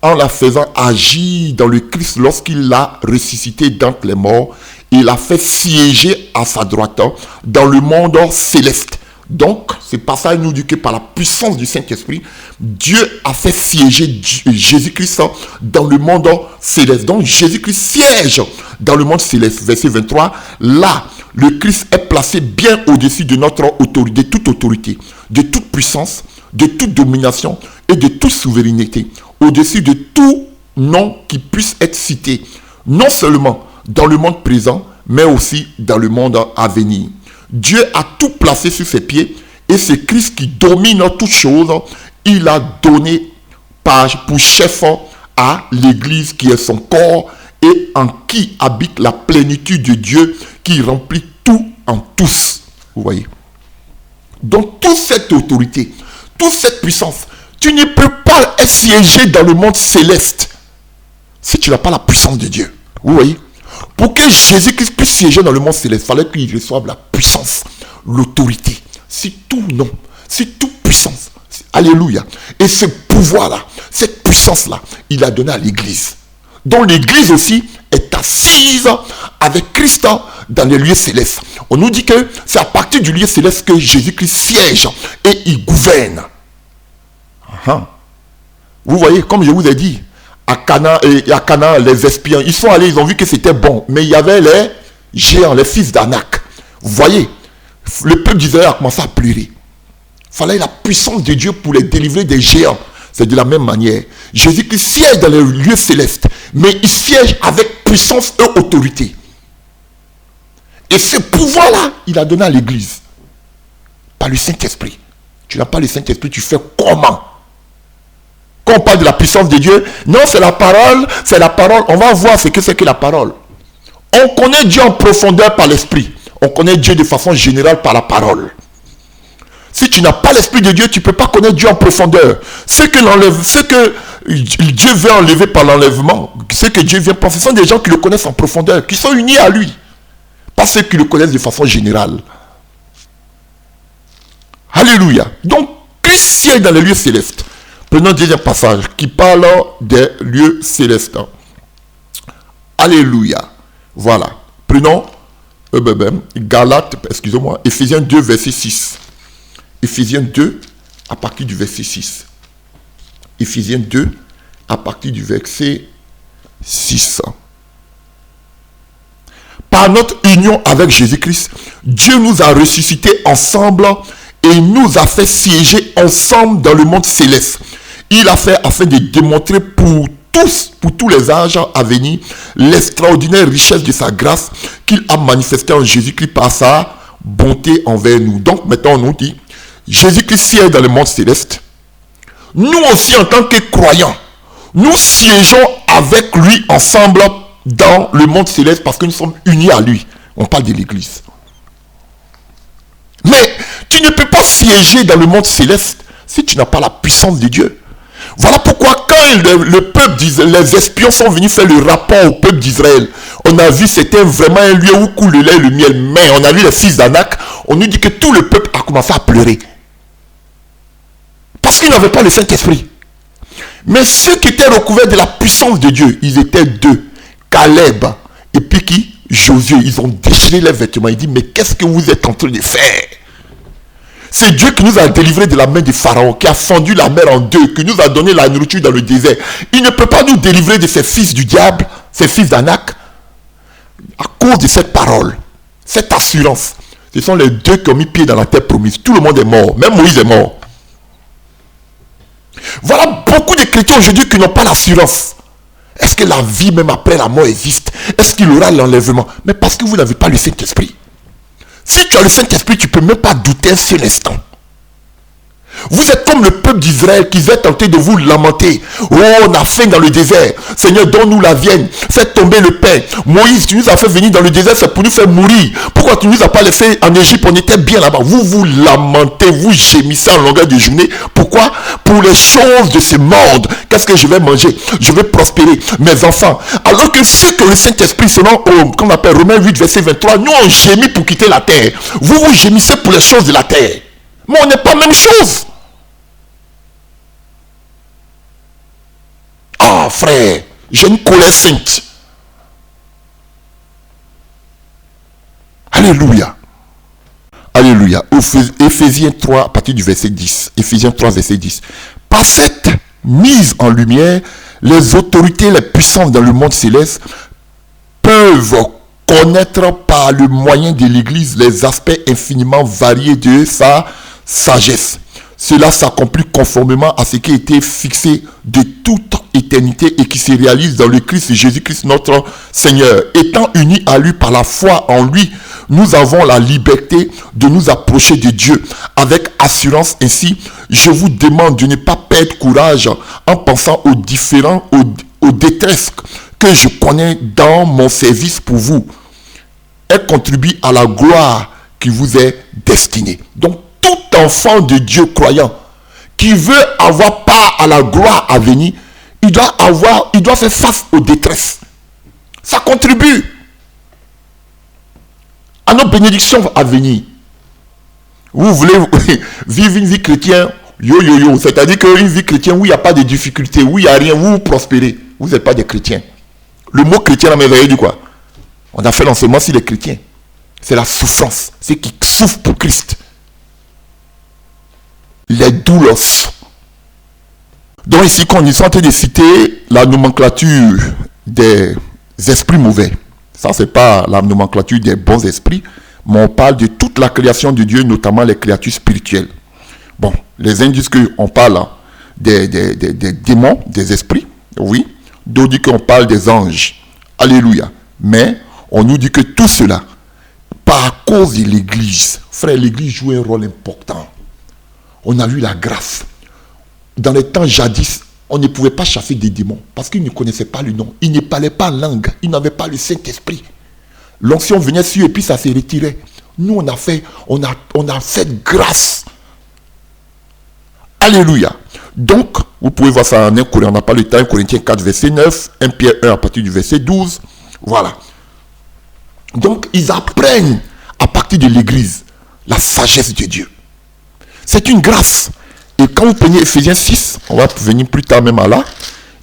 en la faisant agir dans le Christ lorsqu'il l'a ressuscité d'entre les morts. Il a fait siéger à sa droite dans le monde céleste. Donc, ce passage nous dit que par la puissance du Saint-Esprit, Dieu a fait siéger Jésus-Christ dans le monde céleste. Donc, Jésus-Christ siège dans le monde céleste. Verset 23, là, le Christ est placé bien au-dessus de notre autorité, de toute autorité, de toute puissance, de toute domination et de toute souveraineté. Au-dessus de tout nom qui puisse être cité, non seulement dans le monde présent, mais aussi dans le monde à venir. Dieu a tout placé sur ses pieds et c'est Christ qui domine toutes choses. Il a donné pour chef à l'Église qui est son corps et en qui habite la plénitude de Dieu qui remplit tout en tous. Vous voyez? Donc toute cette autorité, toute cette puissance, tu ne peux pas être siégé dans le monde céleste si tu n'as pas la puissance de Dieu. Vous voyez? Pour que Jésus-Christ puisse siéger dans le monde céleste, il fallait qu'il reçoive la puissance, l'autorité. C'est tout nom, c'est toute puissance. Alléluia. Et ce pouvoir-là, cette puissance-là, il a donné à l'Église. Donc l'Église aussi est assise avec Christ dans les lieux célestes. On nous dit que c'est à partir du lieu céleste que Jésus-Christ siège et il gouverne. Vous voyez, comme je vous ai dit, à Canaan, les espions, ils sont allés, ils ont vu que c'était bon. Mais il y avait les géants, les fils d'Anak. Vous voyez, le peuple d'Israël a commencé à pleurer. Il fallait la puissance de Dieu pour les délivrer des géants. C'est de la même manière. Jésus-Christ siège dans les lieux célestes, mais il siège avec puissance et autorité. Et ce pouvoir-là, il a donné à l'Église. Par le Saint-Esprit. Tu n'as pas le Saint-Esprit, tu fais comment? Quand on parle de la puissance de Dieu, non, c'est la parole, c'est la parole. On va voir ce que c'est que la parole. On connaît Dieu en profondeur par l'esprit. On connaît Dieu de façon générale par la parole. Si tu n'as pas l'esprit de Dieu, tu ne peux pas connaître Dieu en profondeur. Ce que Dieu veut enlever par l'enlèvement, ce que Dieu vient penser, ce sont des gens qui le connaissent en profondeur, qui sont unis à lui. Pas ceux qui le connaissent de façon générale. Alléluia. Donc, Christ siège dans les lieux célestes. Prenons le deuxième passage qui parle des lieux célestes. Alléluia. Voilà. Prenons Galates, excusez-moi, Éphésiens 2, verset 6. Éphésiens 2, à partir du verset 6. Éphésiens 2, à partir du verset 6. Par notre union avec Jésus-Christ, Dieu nous a ressuscités ensemble et nous a fait siéger ensemble dans le monde céleste. Il a fait afin de démontrer pour tous les âges à venir, l'extraordinaire richesse de sa grâce qu'il a manifestée en Jésus-Christ par sa bonté envers nous. Donc maintenant on nous dit, Jésus-Christ siège dans le monde céleste. Nous aussi en tant que croyants, nous siégeons avec lui ensemble dans le monde céleste parce que nous sommes unis à lui. On parle de l'Église. Mais tu ne peux pas siéger dans le monde céleste si tu n'as pas la puissance de Dieu. Voilà pourquoi quand le peuple d'Israël, les espions sont venus faire le rapport au peuple d'Israël, on a vu c'était vraiment un lieu où coule le lait et le miel. Mais on a vu les fils d'Anak, on nous dit que tout le peuple a commencé à pleurer. Parce qu'ils n'avaient pas le Saint-Esprit. Mais ceux qui étaient recouverts de la puissance de Dieu, ils étaient deux. Caleb et puis qui? Josué, ils ont déchiré leurs vêtements. Il dit, mais qu'est-ce que vous êtes en train de faire? C'est Dieu qui nous a délivrés de la main de Pharaon, qui a fendu la mer en deux, qui nous a donné la nourriture dans le désert. Il ne peut pas nous délivrer de ces fils du diable, ces fils d'Anak, à cause de cette parole, cette assurance. Ce sont les deux qui ont mis pied dans la terre promise. Tout le monde est mort, même Moïse est mort. Voilà beaucoup de chrétiens aujourd'hui qui n'ont pas l'assurance. Est-ce que la vie même après la mort existe? Est-ce qu'il y aura l'enlèvement? Mais parce que vous n'avez pas le Saint-Esprit. Si tu as le Saint-Esprit, tu ne peux même pas douter un seul instant. Vous êtes comme le peuple d'Israël qui va tenter de vous lamenter. Oh, on a faim dans le désert. Seigneur, donne-nous la viande. Faites tomber le pain. Moïse, tu nous as fait venir dans le désert, c'est pour nous faire mourir. Pourquoi tu ne nous as pas laissé en Égypte? On était bien là-bas. Vous vous lamentez, vous gémissez en longueur de journée. Pourquoi? Pour les choses de ce monde. Qu'est-ce que je vais manger? Je vais prospérer. Mes enfants. Alors que ceux que le Saint-Esprit, selon, qu'on appelle Romains 8, verset 23, nous on gémit pour quitter la terre. Vous vous gémissez pour les choses de la terre. Mais on n'est pas la même chose. Ah, frère, j'ai une colère sainte. Alléluia. Alléluia. Éphésiens 3, à partir du verset 10. Éphésiens 3, verset 10. Par cette mise en lumière, les autorités, les puissances dans le monde céleste peuvent connaître par le moyen de l'Église les aspects infiniment variés de sa sagesse. Cela s'accomplit conformément à ce qui a été fixé de toute éternité et qui se réalise dans le Christ Jésus-Christ notre Seigneur. Étant unis à lui par la foi en lui, nous avons la liberté de nous approcher de Dieu avec assurance. Ainsi, je vous demande de ne pas perdre courage en pensant aux détresses que je connais dans mon service pour vous. Elles contribuent à la gloire qui vous est destinée. Donc, tout enfant de Dieu croyant qui veut avoir part à la gloire à venir, il doit faire face aux détresses. Ça contribue à nos bénédictions à venir. Vous voulez vivre une vie chrétienne, c'est-à-dire qu'une vie chrétienne où il n'y a pas de difficultés, où il n'y a rien, où vous prospérez. Vous n'êtes pas des chrétiens. Le mot chrétien, vous avez dit quoi? On a fait l'enseignement sur les chrétiens. C'est la souffrance. C'est qui souffrent pour Christ. Les douleurs. Donc ici, quand on est en train de citer la nomenclature des esprits mauvais, ça c'est pas la nomenclature des bons esprits, mais on parle de toute la création de Dieu, notamment les créatures spirituelles. Bon, les uns disent qu'on parle des démons, des esprits, oui. D'autres disent qu'on parle des anges. Alléluia. Mais on nous dit que tout cela, par cause de l'Église, frère, l'Église joue un rôle important. On a eu la grâce. Dans les temps jadis, on ne pouvait pas chasser des démons parce qu'ils ne connaissaient pas le nom. Ils ne parlaient pas en langue. Ils n'avaient pas le Saint-Esprit. L'onction venait sur et puis ça se retirait. Nous, on a fait grâce. Alléluia. Donc, vous pouvez voir ça en 1 Corinthiens. On n'a pas le temps. 1 Corinthiens 4, verset 9. 1 Pierre 1 à partir du verset 12. Voilà. Donc, ils apprennent à partir de l'Église la sagesse de Dieu. C'est une grâce. Et quand vous prenez Éphésiens 6, on va venir plus tard même à là,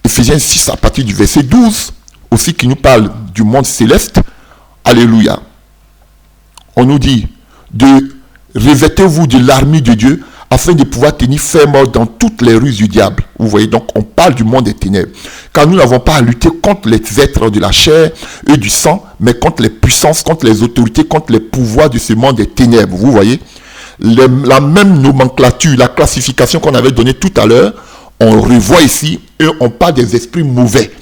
Éphésiens 6 à partir du verset 12, aussi qui nous parle du monde céleste, alléluia. On nous dit de revêtez-vous de l'armure de Dieu afin de pouvoir tenir ferme dans toutes les ruses du diable. Vous voyez, donc on parle du monde des ténèbres. Car nous n'avons pas à lutter contre les êtres de la chair et du sang, mais contre les puissances, contre les autorités, contre les pouvoirs de ce monde des ténèbres. Vous voyez, la même nomenclature, la classification qu'on avait donnée tout à l'heure, on revoit ici et on parle des esprits mauvais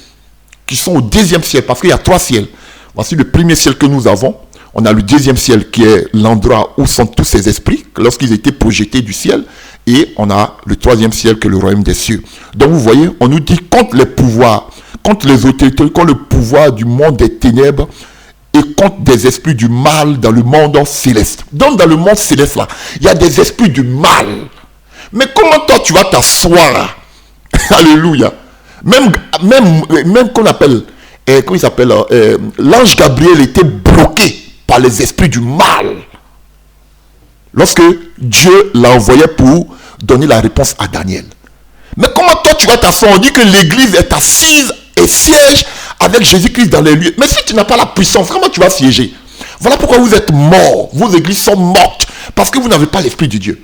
qui sont au deuxième ciel, parce qu'il y a 3 ciels. Voici le premier ciel que nous avons. On a le deuxième ciel qui est l'endroit où sont tous ces esprits lorsqu'ils étaient projetés du ciel. Et on a le 3e ciel qui est le royaume des cieux. Donc vous voyez, on nous dit contre les pouvoirs, contre les autorités, contre le pouvoir du monde des ténèbres et contre des esprits du mal dans le monde céleste. Donc dans le monde céleste là, il y a des esprits du mal. Mais comment toi tu vas t'asseoir? Alléluia. Même qu'on appelle, comment il s'appelle, l'ange Gabriel était bloqué par les esprits du mal. Lorsque Dieu l'a envoyé pour donner la réponse à Daniel. Mais comment toi tu vas t'asseoir? On dit que l'église est assise et siège avec Jésus-Christ dans les lieux. Mais si tu n'as pas la puissance, comment tu vas siéger? Voilà pourquoi vous êtes morts. Vos églises sont mortes. Parce que vous n'avez pas l'Esprit de Dieu.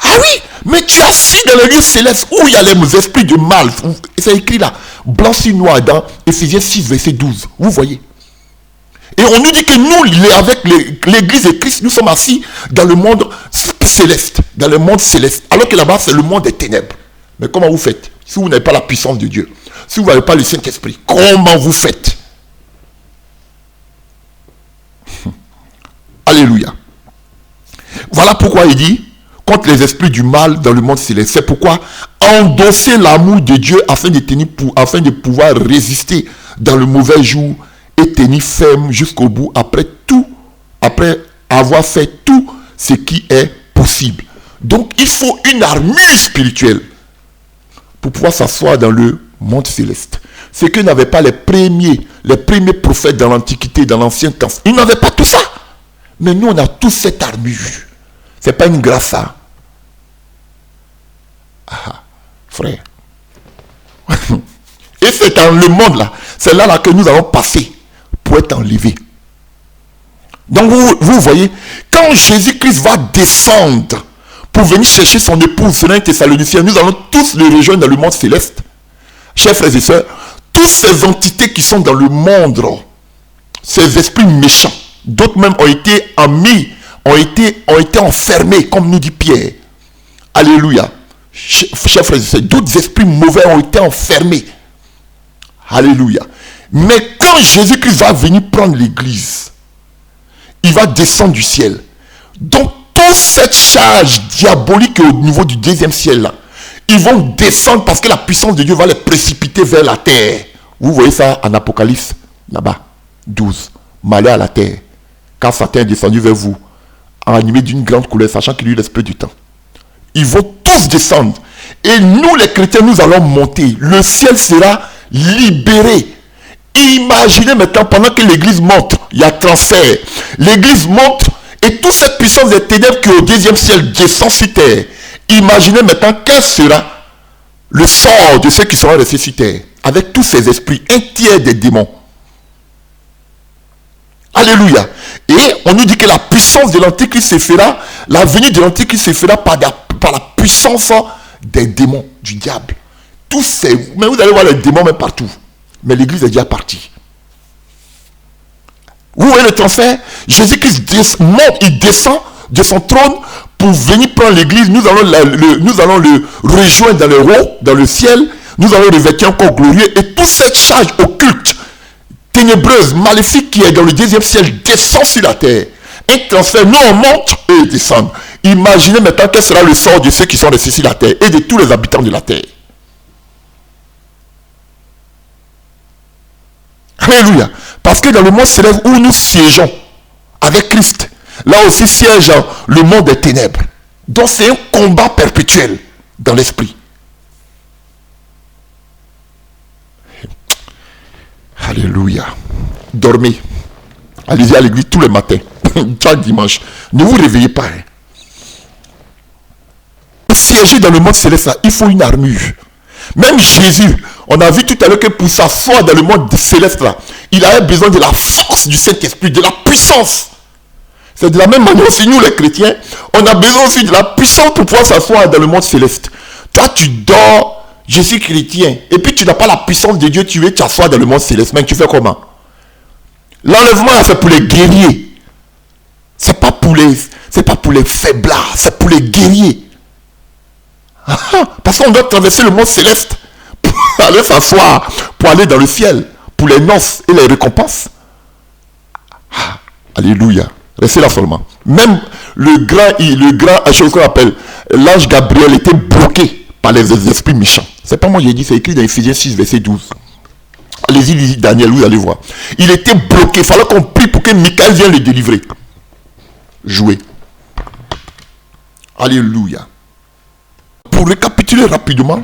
Ah oui, mais tu es assis dans les lieux célestes où il y a les esprits de mal. C'est écrit là, blanc sur noir dans Ephésiens 6, verset 12. Vous voyez? Et on nous dit que nous, avec l'église de Christ, nous sommes assis dans le monde céleste. Dans le monde céleste. Alors que là-bas, c'est le monde des ténèbres. Mais comment vous faites? Si vous n'avez pas la puissance de Dieu, si vous n'avez pas le Saint-Esprit, comment vous faites? Alléluia. Voilà pourquoi il dit, contre les esprits du mal dans le monde céleste. C'est pourquoi endosser l'amour de Dieu afin de pouvoir résister dans le mauvais jour et tenir ferme jusqu'au bout après avoir fait tout ce qui est possible. Donc il faut une armure spirituelle pour pouvoir s'asseoir dans le monde céleste. Ce que n'avaient pas les premiers prophètes dans l'Antiquité, dans l'Ancien temps. Ils n'avaient pas tout ça. Mais nous, on a tous cette armure. C'est pas une grâce, ça. Ah, frère. Et c'est dans le monde là. C'est là que nous allons passer pour être enlevés. Donc vous voyez, quand Jésus-Christ va descendre pour venir chercher son épouse, selon les Thessaloniciens, nous allons tous le rejoindre dans le monde céleste. Chers frères et sœurs, toutes ces entités qui sont dans le monde, ces esprits méchants, d'autres même ont été ont été enfermés, comme nous dit Pierre. Alléluia. Chers frères et sœurs, d'autres esprits mauvais ont été enfermés. Alléluia. Mais quand Jésus-Christ va venir prendre l'église, il va descendre du ciel. Donc, toute cette charge diabolique au niveau du deuxième ciel, là, ils vont descendre parce que la puissance de Dieu va les précipiter vers la terre. Vous voyez ça en Apocalypse, là-bas, 12. Malheur à la terre, quand Satan est descendu vers vous, animé d'une grande couleur, sachant qu'il lui laisse peu du temps. Ils vont tous descendre. Et nous, les chrétiens, nous allons monter. Le ciel sera libéré. Imaginez maintenant, pendant que l'église monte, il y a transfert. L'église monte et toute cette puissance des ténèbres qui au deuxième ciel descend sur terre. Imaginez maintenant quel sera le sort de ceux qui seront restés sur terre. Avec tous ces esprits, un tiers des démons. Alléluia. Et on nous dit que la puissance de l'Antéchrist se fera, la venue de l'Antéchrist se fera par la puissance des démons, du diable. Tous ces, mais vous allez voir les démons même partout. Mais l'église est déjà partie. Vous voyez le transfert? Jésus-Christ monte, il descend de son trône pour venir prendre l'église. Nous allons le rejoindre dans le haut, dans le ciel. Nous allons revêtir un corps glorieux. Et toute cette charge occulte, ténébreuse, maléfique qui est dans le deuxième ciel descend sur la terre. Un transfert, nous on monte et ils descendent. Imaginez maintenant quel sera le sort de ceux qui sont restés sur la terre et de tous les habitants de la terre. Alléluia. Parce que dans le monde céleste où nous siégeons avec Christ, là aussi siège le monde des ténèbres. Donc c'est un combat perpétuel dans l'esprit. Alléluia. Dormez. Allez-y à l'église tous les matins. Chaque dimanche. Ne vous réveillez pas. Pour siéger dans le monde céleste, là, il faut une armure. Même Jésus, on a vu tout à l'heure que pour s'asseoir dans le monde céleste, là, il avait besoin de la force du Saint-Esprit, de la puissance. C'est de la même manière aussi, nous les chrétiens, on a besoin aussi de la puissance pour pouvoir s'asseoir dans le monde céleste. Toi, tu dors, je suis chrétien, et puis tu n'as pas la puissance de Dieu, tu veux t'asseoir dans le monde céleste. Mais tu fais comment? L'enlèvement, là, c'est pour les guerriers. C'est pas pour les faiblards, c'est pour les guerriers. Parce qu'on doit traverser le monde céleste pour aller s'asseoir, pour aller dans le ciel, pour les noces et les récompenses. Alléluia. Restez là seulement. Même le grand, chose qu'on appelle l'ange Gabriel était bloqué par les esprits méchants. C'est pas moi qui ai dit, c'est écrit dans Ephésiens 6, verset 12. Allez-y, lisez Daniel, vous allez voir. Il était bloqué. Il fallait qu'on prie pour que Michael vienne le délivrer. Jouer. Alléluia. Pour récapituler rapidement,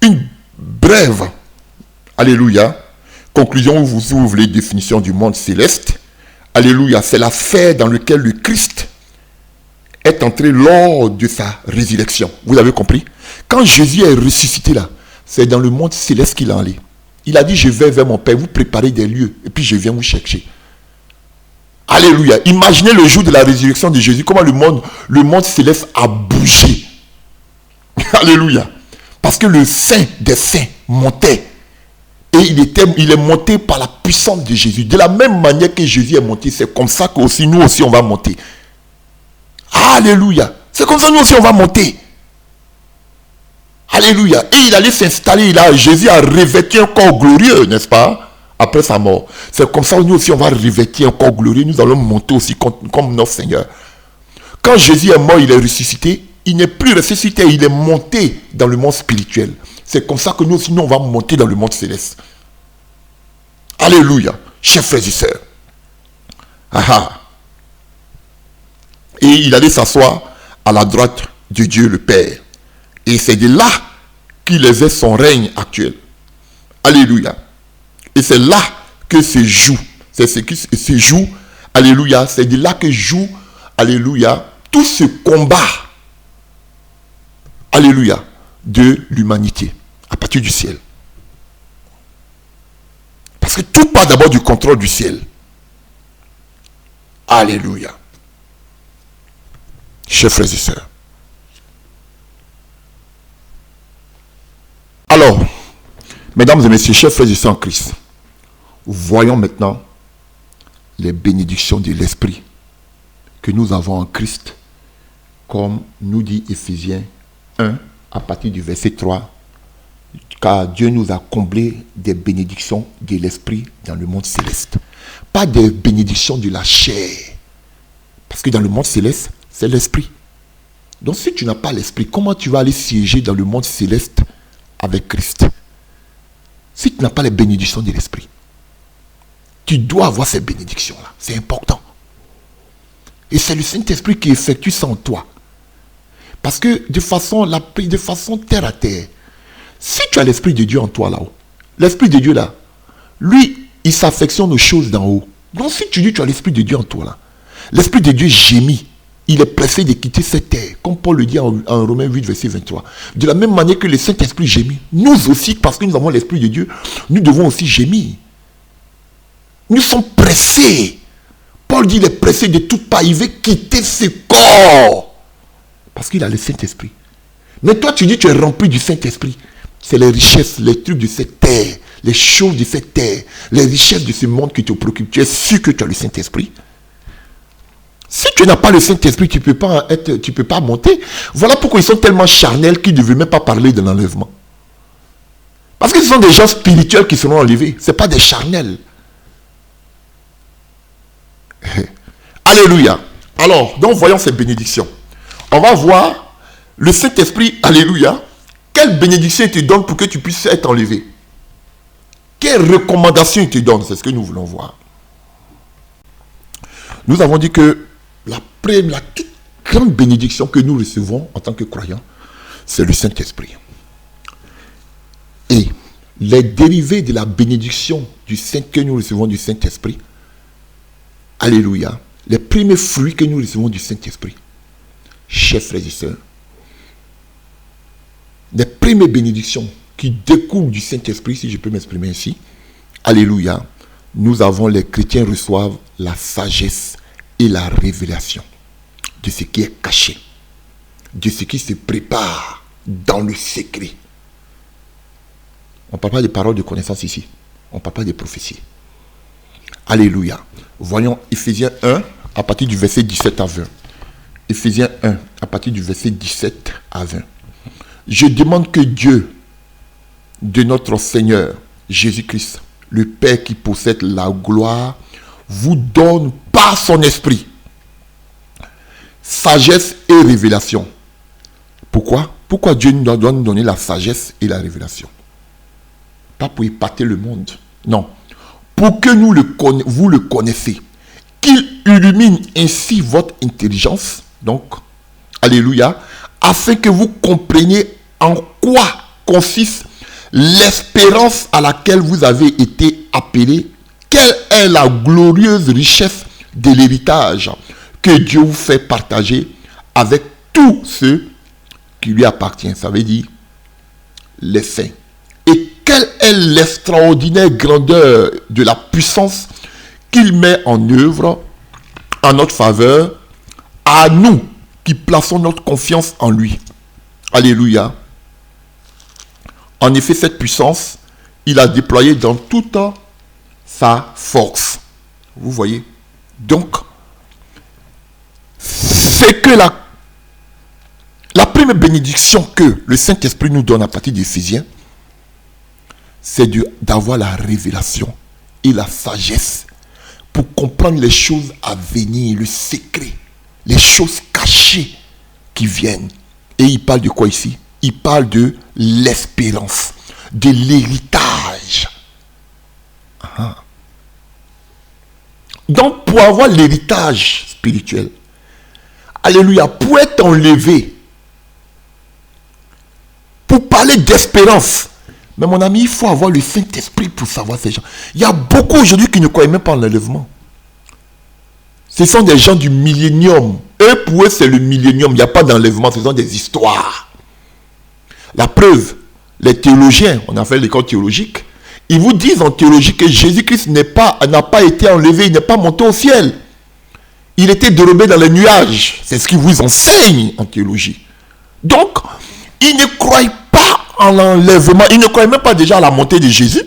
une brève, alléluia, conclusion, si vous voulez, définition du monde céleste. Alléluia, c'est la sphère dans laquelle le Christ est entré lors de sa résurrection. Vous avez compris? Quand Jésus est ressuscité là, c'est dans le monde céleste qu'il est allé. Il a dit, je vais vers mon Père, vous préparez des lieux, et puis je viens vous chercher. Alléluia. Imaginez le jour de la résurrection de Jésus, comment le monde céleste a bougé. Alléluia. Parce que le Saint des Saints montait. Et il est monté par la puissance de Jésus. De la même manière que Jésus est monté, c'est comme ça que aussi, nous aussi on va monter. Alléluia. C'est comme ça nous aussi on va monter. Alléluia. Et il allait s'installer là. Jésus a revêtu un corps glorieux, n'est-ce pas? Après sa mort. C'est comme ça que nous aussi on va revêtir un corps glorieux. Nous allons monter aussi comme notre Seigneur. Quand Jésus est mort, il est ressuscité. Il n'est plus ressuscité, il est monté dans le monde spirituel. C'est comme ça que nous aussi, on va monter dans le monde céleste. Alléluia. Chers frères et sœurs. Et il allait s'asseoir à la droite de Dieu le Père. Et c'est de là qu'il exerce son règne actuel. Alléluia. Et c'est là que se joue. C'est ce qui se joue. Alléluia. C'est de là que joue. Alléluia. Tout ce combat. Alléluia. De l'humanité. À partir du ciel. Parce que tout part d'abord du contrôle du ciel. Alléluia. Chers frères et sœurs. Alors, mesdames et messieurs, chers frères et sœurs en Christ, voyons maintenant les bénédictions de l'Esprit que nous avons en Christ, comme nous dit Éphésiens 1, à partir du verset 3, car Dieu nous a comblé des bénédictions de l'Esprit dans le monde céleste. Pas des bénédictions de la chair. Parce que dans le monde céleste, c'est l'Esprit. Donc si tu n'as pas l'Esprit, comment tu vas aller siéger dans le monde céleste avec Christ? Si tu n'as pas les bénédictions de l'Esprit, tu dois avoir ces bénédictions-là. C'est important. Et c'est le Saint-Esprit qui effectue ça en toi. Parce que de façon terre à terre, si tu as l'Esprit de Dieu en toi là-haut, l'Esprit de Dieu là, lui, il s'affectionne aux choses d'en haut. Donc si tu dis que tu as l'Esprit de Dieu en toi là, l'Esprit de Dieu gémit. Il est pressé de quitter cette terre, comme Paul le dit en Romains 8, verset 23. De la même manière que le Saint-Esprit gémit, nous aussi, parce que nous avons l'Esprit de Dieu, nous devons aussi gémir. Nous sommes pressés. Paul dit, il est pressé de toutes parts. Il veut quitter ce corps. Parce qu'il a le Saint-Esprit. Mais toi, tu dis, tu es rempli du Saint-Esprit. C'est les richesses, les trucs de cette terre, les choses de cette terre, les richesses de ce monde qui te préoccupent. Tu es sûr que tu as le Saint-Esprit? Si tu n'as pas le Saint-Esprit, tu ne peux pas monter. Voilà pourquoi ils sont tellement charnels qu'ils ne veulent même pas parler de l'enlèvement. Parce que ce sont des gens spirituels qui seront enlevés. Ce n'est pas des charnels. Alléluia. Alors, donc voyons ces bénédictions. On va voir le Saint-Esprit, alléluia. Quelle bénédiction il te donne pour que tu puisses être enlevé? Quelle recommandation il te donne? C'est ce que nous voulons voir. Nous avons dit que la toute grande bénédiction que nous recevons en tant que croyants, c'est le Saint-Esprit. Et les dérivés de la bénédiction que nous recevons du Saint-Esprit, alléluia, les premiers fruits que nous recevons du Saint-Esprit, chers frères et sœurs, les premières bénédictions qui découlent du Saint-Esprit, si je peux m'exprimer ainsi, alléluia, les chrétiens reçoivent la sagesse et la révélation de ce qui est caché, de ce qui se prépare dans le secret. On ne parle pas des paroles de connaissance ici. On ne parle pas des prophéties. Alléluia. Voyons Éphésiens 1 à partir du verset 17 à 20. Éphésiens 1 à partir du verset 17 à 20. Je demande que Dieu, de notre Seigneur Jésus-Christ, le Père qui possède la gloire, vous donne par son esprit sagesse et révélation. Pourquoi? Pourquoi Dieu doit nous donner la sagesse et la révélation? Pas pour épater le monde. Non. Pour que vous le connaissez. Qu'il illumine ainsi votre intelligence. Donc, alléluia. Afin que vous compreniez en quoi consiste l'espérance à laquelle vous avez été appelés. Quelle est la glorieuse richesse de l'héritage que Dieu vous fait partager avec tous ceux qui lui appartiennent. Ça veut dire les saints. Et quelle est l'extraordinaire grandeur de la puissance qu'il met en œuvre en notre faveur, à nous qui plaçons notre confiance en lui. Alléluia. En effet, cette puissance, il a déployé dans toute sa force. Vous voyez? Donc, c'est que la première bénédiction que le Saint-Esprit nous donne à partir d'Éphésiens, c'est d'avoir la révélation et la sagesse pour comprendre les choses à venir, le secret, les choses cachées qui viennent. Et il parle de quoi ici? Il parle de l'espérance, de l'héritage. Donc, pour avoir l'héritage spirituel, alléluia, pour être enlevé, pour parler d'espérance, mais mon ami, il faut avoir le Saint-Esprit pour savoir ces gens. Il y a beaucoup aujourd'hui qui ne croient même pas en l'enlèvement. Ce sont des gens du millénium. Eux, pour eux, c'est le millénium. Il n'y a pas d'enlèvement, ce sont des histoires. La preuve, les théologiens, on a fait l'école théologique, ils vous disent en théologie que Jésus-Christ n'a pas été enlevé, il n'est pas monté au ciel. Il était dérobé dans les nuages. C'est ce qu'ils vous enseignent en théologie. Donc, ils ne croient pas en l'enlèvement. Ils ne croient même pas déjà à la montée de Jésus.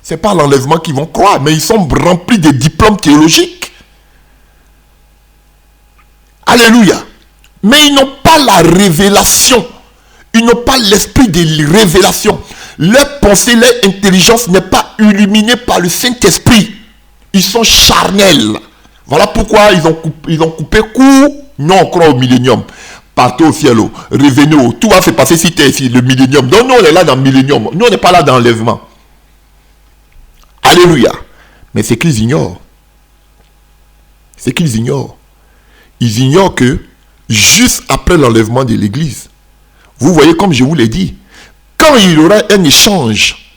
Ce n'est pas l'enlèvement qu'ils vont croire, mais ils sont remplis de diplômes théologiques. Alléluia. Mais ils n'ont pas la révélation. Ils n'ont pas l'esprit de révélation. Leur pensée, leur intelligence n'est pas illuminée par le Saint-Esprit. Ils sont charnels. Voilà pourquoi ils ont coupé court. Non, on croit au millénium. Partez au ciel, revenez, tout va se passer si tu es ici, le millénium. Donc nous, on est là dans le millénium. Nous, on n'est pas là dans l'enlèvement. Alléluia. Mais c'est qu'ils ignorent. C'est qu'ils ignorent. Ils ignorent que, juste après l'enlèvement de l'Église, vous voyez, comme je vous l'ai dit, quand il y aura un échange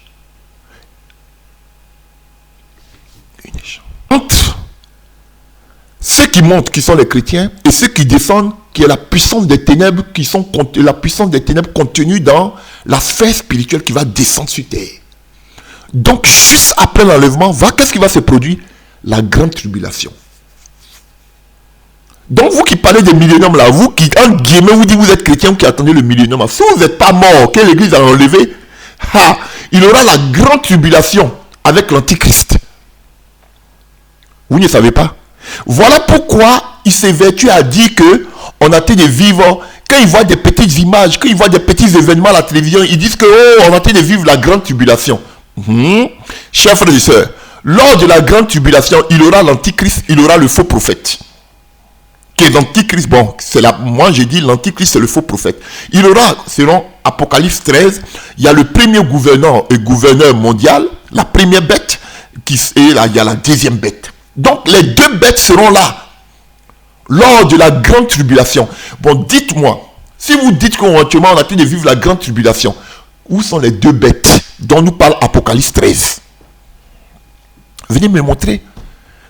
entre ceux qui montent, qui sont les chrétiens, et ceux qui descendent, qui est la puissance des ténèbres, la puissance des ténèbres contenue dans la sphère spirituelle qui va descendre sur terre. Donc, juste après l'enlèvement, qu'est-ce qui va se produire? La grande tribulation. Donc, vous qui parlez des milléniums là, vous qui, en guillemets, vous dites vous êtes chrétien, qui attendez le millénium, si vous n'êtes pas mort, que l'église a enlevé, il y aura la grande tribulation avec l'antichrist. Vous ne savez pas? Voilà pourquoi il s'évertue à dire que on a été de vivre, quand ils voient des petites images, quand ils voient des petits événements à la télévision, ils disent que on a été de vivre la grande tribulation. Chers frères et sœurs, lors de la grande tribulation, il y aura l'antichrist, il y aura le faux prophète. Qui est l'antichrist, moi j'ai dit l'antichrist c'est le faux prophète. Il y aura, selon Apocalypse 13, il y a le premier gouverneur mondial, la première bête, et là il y a la deuxième bête. Donc les deux bêtes seront là lors de la grande tribulation. Dites-moi, si vous dites qu'on a été de vivre la grande tribulation, où sont les deux bêtes dont nous parle Apocalypse 13? Venez me montrer.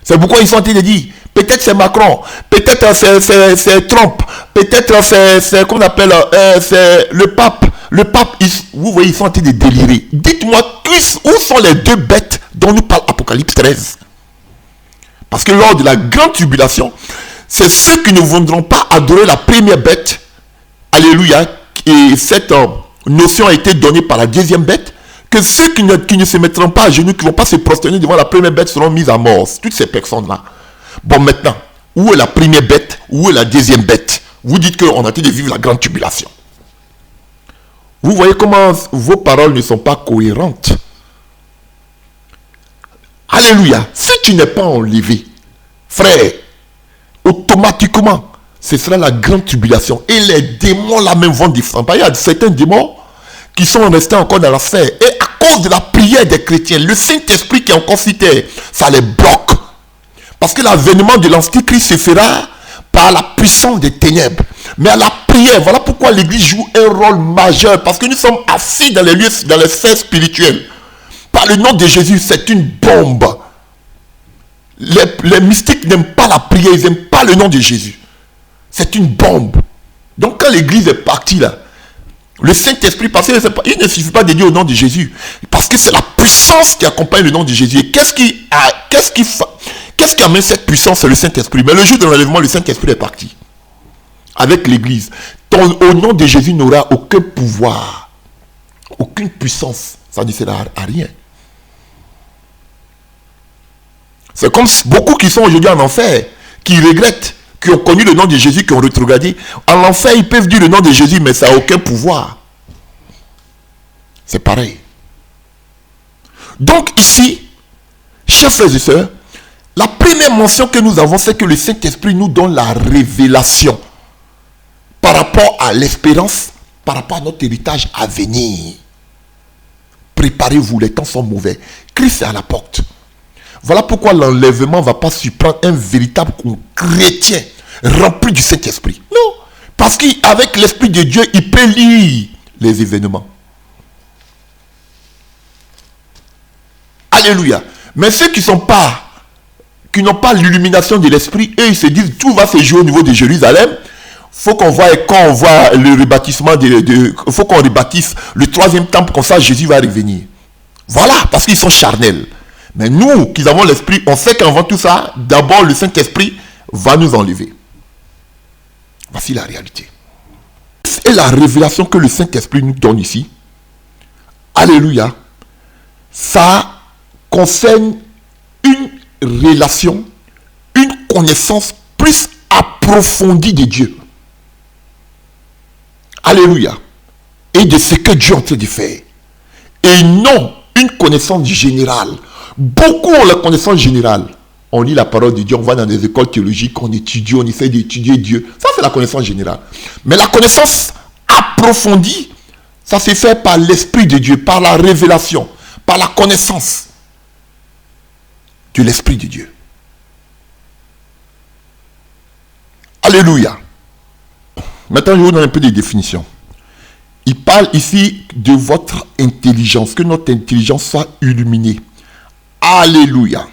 C'est pourquoi ils sont en train de dire, peut-être c'est Macron, peut-être c'est Trump, peut-être c'est qu'on appelle c'est le pape. Le pape, vous voyez, ils sont en train de délirer. Dites-moi, où sont les deux bêtes dont nous parle Apocalypse 13? Parce que lors de la grande tribulation, c'est ceux qui ne voudront pas adorer la première bête. Alléluia. Et cette notion a été donnée par la deuxième bête. Que ceux qui ne se mettront pas à genoux, qui ne vont pas se prosterner devant la première bête seront mis à mort. Toutes ces personnes-là. Maintenant, où est la première bête? Où est la deuxième bête? Vous dites qu'on a été de vivre la grande tribulation. Vous voyez comment vos paroles ne sont pas cohérentes. Alléluia. Si tu n'es pas enlevé, frère, automatiquement, ce sera la grande tribulation. Et les démons là même vont descendre. Il y a certains démons qui sont restés encore dans la sphère. Et à cause de la prière des chrétiens, le Saint-Esprit qui est encore cité, ça les bloque. Parce que l'avènement de l'antichrist se fera par la puissance des ténèbres. Mais à la prière, voilà pourquoi l'église joue un rôle majeur. Parce que nous sommes assis dans les lieux, dans les sphères spirituelles. Par le nom de Jésus, c'est une bombe. Les mystiques n'aiment pas la prière, ils n'aiment pas le nom de Jésus. C'est une bombe. Donc quand l'église est partie là, Le Saint-Esprit, parce qu'il ne suffit pas de dire au nom de Jésus. Parce que c'est la puissance qui accompagne le nom de Jésus. Et qu'est-ce qui amène cette puissance? C'est le Saint-Esprit. Mais le jour de l'enlèvement, le Saint-Esprit est parti. Avec l'Église. Au nom de Jésus n'aura aucun pouvoir. Aucune puissance. Ça ne sert à rien. C'est comme beaucoup qui sont aujourd'hui en enfer, qui regrettent, qui ont connu le nom de Jésus, qui ont rétrogradé. En enfer, ils peuvent dire le nom de Jésus, mais ça n'a aucun pouvoir. C'est pareil. Donc ici, chers frères et sœurs, la première mention que nous avons, c'est que le Saint-Esprit nous donne la révélation par rapport à l'espérance, par rapport à notre héritage à venir. Préparez-vous, les temps sont mauvais. Christ est à la porte. Voilà pourquoi l'enlèvement ne va pas surprendre un véritable chrétien rempli du Saint-Esprit. Non, parce qu'avec l'Esprit de Dieu, il peut lire les événements. Alléluia. Mais ceux qui n'ont pas l'illumination de l'Esprit, eux, ils se disent, tout va se jouer au niveau de Jérusalem. Faut qu'on voit, quand on voit le rebâtissement, faut qu'on rebâtisse le 3e temple, comme ça Jésus va revenir. Voilà, parce qu'ils sont charnels. Mais nous, qui avons l'Esprit, on sait qu'avant tout ça, d'abord le Saint-Esprit va nous enlever. Voici la réalité. Et la révélation que le Saint-Esprit nous donne ici, alléluia, ça concerne une relation, une connaissance plus approfondie de Dieu. Alléluia. Et de ce que Dieu est en train de faire. Et non une connaissance générale. Beaucoup ont la connaissance générale. On lit la parole de Dieu, on va dans des écoles théologiques, on étudie, on essaie d'étudier Dieu. Ça, c'est la connaissance générale. Mais la connaissance approfondie, ça s'est fait par l'Esprit de Dieu, par la révélation, par la connaissance de l'Esprit de Dieu. Alléluia. Maintenant, je vous donne un peu de définition. Il parle ici de votre intelligence, que notre intelligence soit illuminée. Alléluia.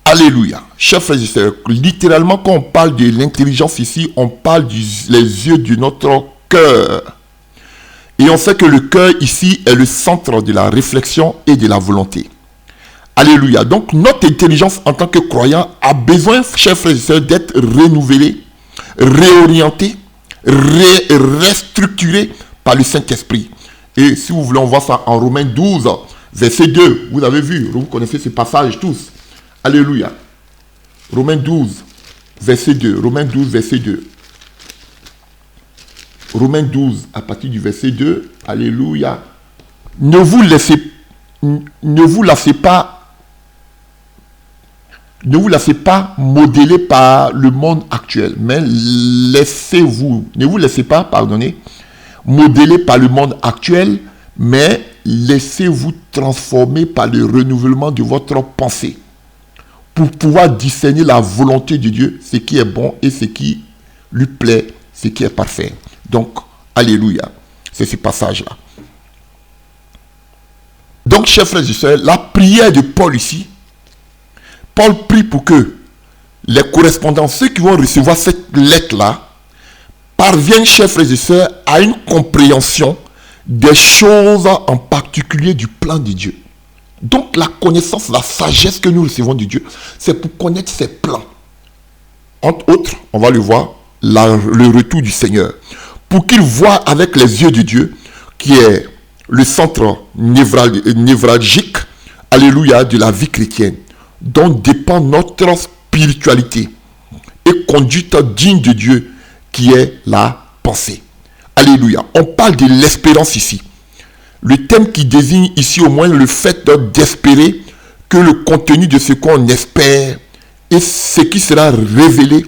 Alléluia. Chers frères et sœurs, littéralement, quand on parle de l'intelligence ici, on parle des yeux de notre cœur. Et on sait que le cœur ici est le centre de la réflexion et de la volonté. Alléluia. Donc, notre intelligence en tant que croyant a besoin, chers frères et sœurs, d'être renouvelée, réorientée, restructurée par le Saint-Esprit. Et si vous voulez, on voit ça en Romains 12, verset 2. Vous avez vu, vous connaissez ce passage tous. Alléluia. Romains 12, verset 2. Romains 12, verset 2. Romains 12, à partir du verset 2. Alléluia. Ne vous laissez pas modeler par le monde actuel, mais ne vous laissez pas, modeler par le monde actuel, mais laissez-vous transformer par le renouvellement de votre pensée pour pouvoir discerner la volonté de Dieu, ce qui est bon et ce qui lui plaît, ce qui est parfait. Donc, alléluia, c'est ce passage-là. Donc, chers frères et sœurs, la prière de Paul ici, Paul prie pour que les correspondants, ceux qui vont recevoir cette lettre-là, parviennent, chers frères et sœurs, à une compréhension des choses, en particulier du plan de Dieu. Donc la connaissance, la sagesse que nous recevons de Dieu, c'est pour connaître ses plans. Entre autres, on va le voir, le retour du Seigneur. Pour qu'il voit avec les yeux de Dieu, qui est le centre névralgique, alléluia, de la vie chrétienne, dont dépend notre spiritualité et conduite digne de Dieu, qui est la pensée. Alléluia. On parle de l'espérance ici. Le thème qui désigne ici au moins le fait d'espérer que le contenu de ce qu'on espère est ce qui sera révélé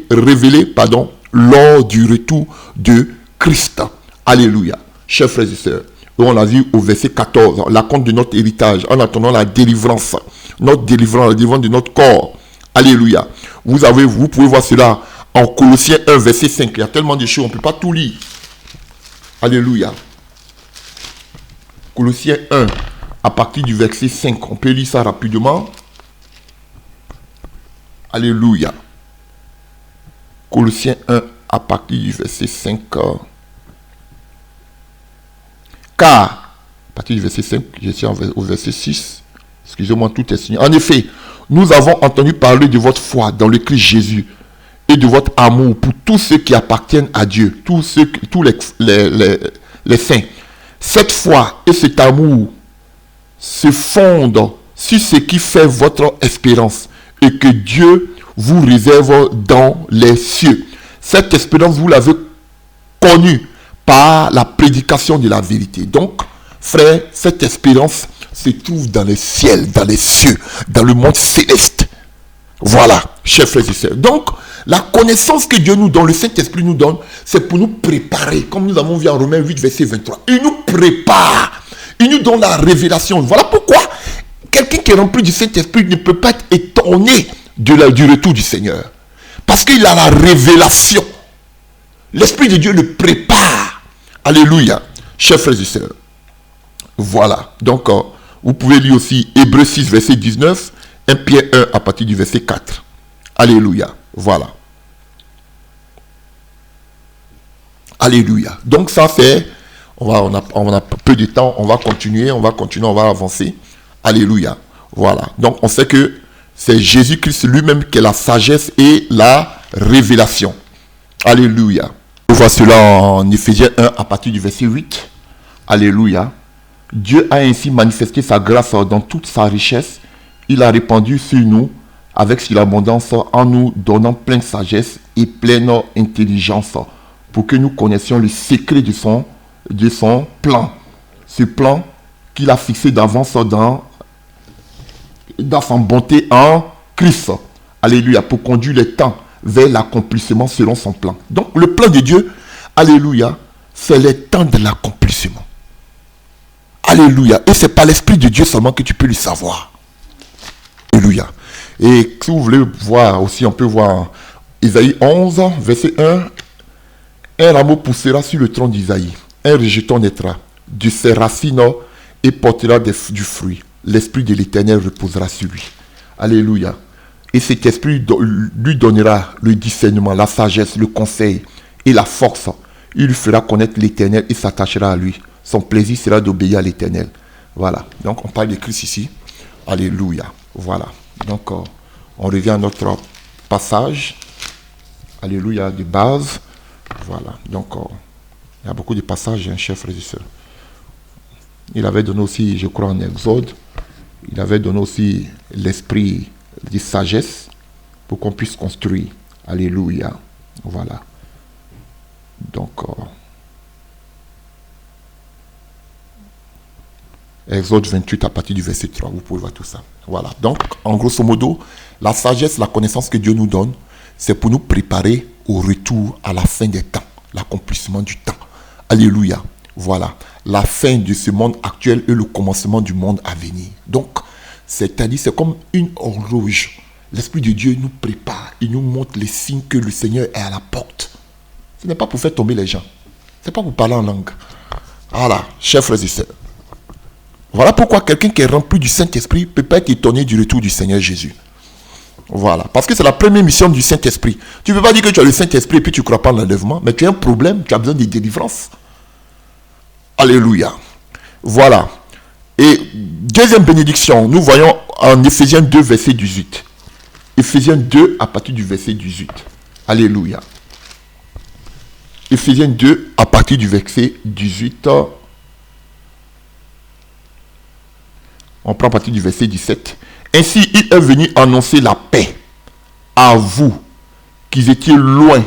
lors du retour de Christ. Alléluia. Chers frères et sœurs, on a vu au verset 14, la compte de notre héritage, en attendant la délivrance de notre corps. Alléluia. Vous pouvez voir cela en Colossiens 1, verset 5. Il y a tellement de choses, on ne peut pas tout lire. Alléluia. Colossiens 1, à partir du verset 5. On peut lire ça rapidement. Alléluia. Colossiens 1, à partir du verset 5. Car, à partir du verset 5, je suis au verset 6. Excusez-moi, tout est signé. En effet, nous avons entendu parler de votre foi dans le Christ Jésus et de votre amour pour tous ceux qui appartiennent à Dieu, tous les saints. Cette foi et cet amour se fondent sur ce qui fait votre espérance et que Dieu vous réserve dans les cieux. Cette espérance, vous l'avez connue par la prédication de la vérité. Donc, frère, cette espérance se trouve dans les ciels, dans les cieux, dans le monde céleste. Voilà, chers frères et sœurs. Donc, la connaissance que Dieu nous donne, le Saint-Esprit nous donne, c'est pour nous préparer, comme nous avons vu en Romains 8, verset 23. Il nous prépare, il nous donne la révélation. Voilà pourquoi quelqu'un qui est rempli du Saint-Esprit ne peut pas être étonné du retour du Seigneur. Parce qu'il a la révélation. L'Esprit de Dieu le prépare. Alléluia, chers frères et sœurs. Voilà, donc vous pouvez lire aussi Hébreux 6, verset 19, 1 Pierre 1 à partir du verset 4. Alléluia, voilà. Alléluia. Donc ça fait, on a peu de temps, on va continuer, on va avancer. Alléluia, voilà. Donc on sait que c'est Jésus-Christ lui-même qui est la sagesse et la révélation. Alléluia. On voit cela en Éphésiens 1 à partir du verset 8. Alléluia. Dieu a ainsi manifesté sa grâce dans toute sa richesse. Il a répandu sur nous avec surabondance en nous donnant pleine sagesse et pleine intelligence pour que nous connaissions le secret de son plan. Ce plan qu'il a fixé d'avance dans sa bonté en Christ. Alléluia. Pour conduire les temps vers l'accomplissement selon son plan. Donc le plan de Dieu, alléluia, c'est le temps de l'accomplissement. Alléluia. Et c'est par l'Esprit de Dieu seulement que tu peux le savoir. Alléluia. Et si vous voulez voir aussi, on peut voir Isaïe 11, verset 1. Un rameau poussera sur le tronc d'Isaïe. Un rejeton naîtra de ses racines et portera du fruit. L'Esprit de l'Éternel reposera sur lui. Alléluia. Et cet esprit lui donnera le discernement, la sagesse, le conseil et la force. Il lui fera connaître l'Éternel et s'attachera à lui. Son plaisir sera d'obéir à l'Éternel. Voilà. Donc on parle de Christ ici. Alléluia. Voilà. Donc on revient à notre passage. Alléluia, de base. Voilà. Donc il y a beaucoup de passages, chers frères et sœurs. Il avait donné aussi, je crois en Exode, il avait donné aussi l'esprit de sagesse pour qu'on puisse construire. Alléluia. Voilà. Donc, Exode 28 à partir du verset 3, vous pouvez voir tout ça. Voilà. Donc, en grosso modo, la sagesse, la connaissance que Dieu nous donne, c'est pour nous préparer au retour à la fin des temps, l'accomplissement du temps. Alléluia. Voilà. La fin de ce monde actuel et le commencement du monde à venir. Donc, c'est-à-dire, c'est comme une horloge. L'Esprit de Dieu nous prépare. Il nous montre les signes que le Seigneur est à la porte. Ce n'est pas pour faire tomber les gens. Ce n'est pas pour parler en langue. Voilà, chers frères et sœurs. Voilà pourquoi quelqu'un qui est rempli du Saint-Esprit ne peut pas être étonné du retour du Seigneur Jésus. Voilà. Parce que c'est la première mission du Saint-Esprit. Tu ne peux pas dire que tu as le Saint-Esprit et puis tu ne crois pas en l'enlèvement. Mais tu as un problème, tu as besoin de délivrance. Alléluia. Voilà. Et deuxième bénédiction, nous voyons en Éphésiens 2, verset 18. Éphésiens 2, à partir du verset 18. Alléluia. Éphésiens 2, à partir du verset 18. On prend à partir du verset 17. Ainsi, il est venu annoncer la paix à vous qui étiez loin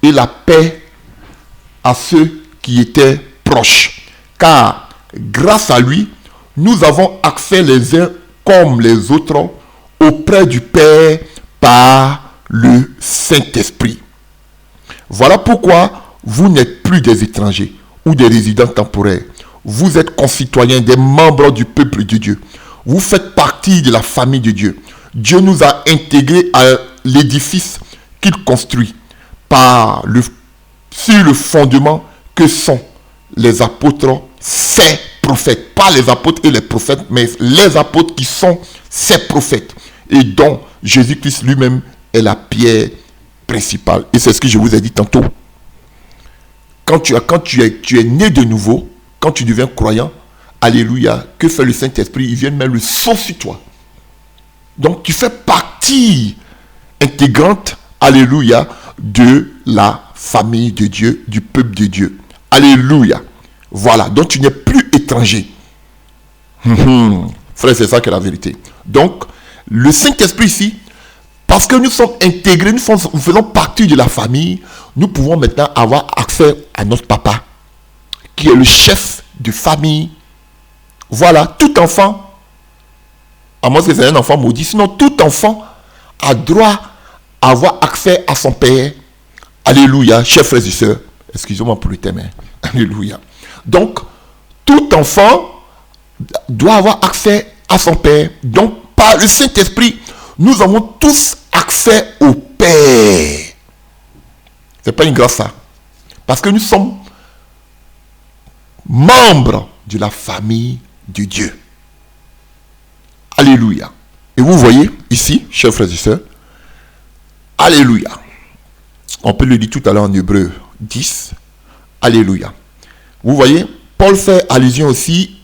et la paix à ceux qui étaient proches. Car, grâce à lui, nous avons accès les uns comme les autres auprès du Père par le Saint-Esprit. Voilà pourquoi vous n'êtes plus des étrangers ou des résidents temporaires. Vous êtes concitoyens, des membres du peuple de Dieu. Vous faites partie de la famille de Dieu. Dieu nous a intégrés à l'édifice qu'il construit sur le fondement que sont les apôtres, ces prophètes. Pas les apôtres et les prophètes, mais les apôtres qui sont ces prophètes. Et dont Jésus-Christ lui-même est la pierre principale. Et c'est ce que je vous ai dit tantôt. Quand tu es né de nouveau, quand tu deviens croyant, alléluia, que fait le Saint-Esprit? Il vient mettre le sceau sur toi. Donc tu fais partie intégrante, alléluia, de la famille de Dieu, du peuple de Dieu. Alléluia. Voilà, donc tu n'es plus étranger. Frère, c'est ça qui est la vérité. Donc, le Saint-Esprit ici, parce que nous sommes intégrés, nous faisons partie de la famille, nous pouvons maintenant avoir accès à notre papa, qui est le chef de famille. Voilà, tout enfant, à moins que c'est un enfant maudit, sinon tout enfant a droit à avoir accès à son père. Alléluia, chers frères et sœurs. Excusez-moi pour le thème. Alléluia. Donc, tout enfant doit avoir accès à son père. Donc, par le Saint-Esprit, nous avons tous accès au Père. C'est pas une grâce, ça. Parce que nous sommes membres de la famille de Dieu. Alléluia. Et vous voyez ici, chers frères et sœurs, alléluia. On peut le dire tout à l'heure en Hébreu 10. Alléluia. Vous voyez, Paul fait allusion aussi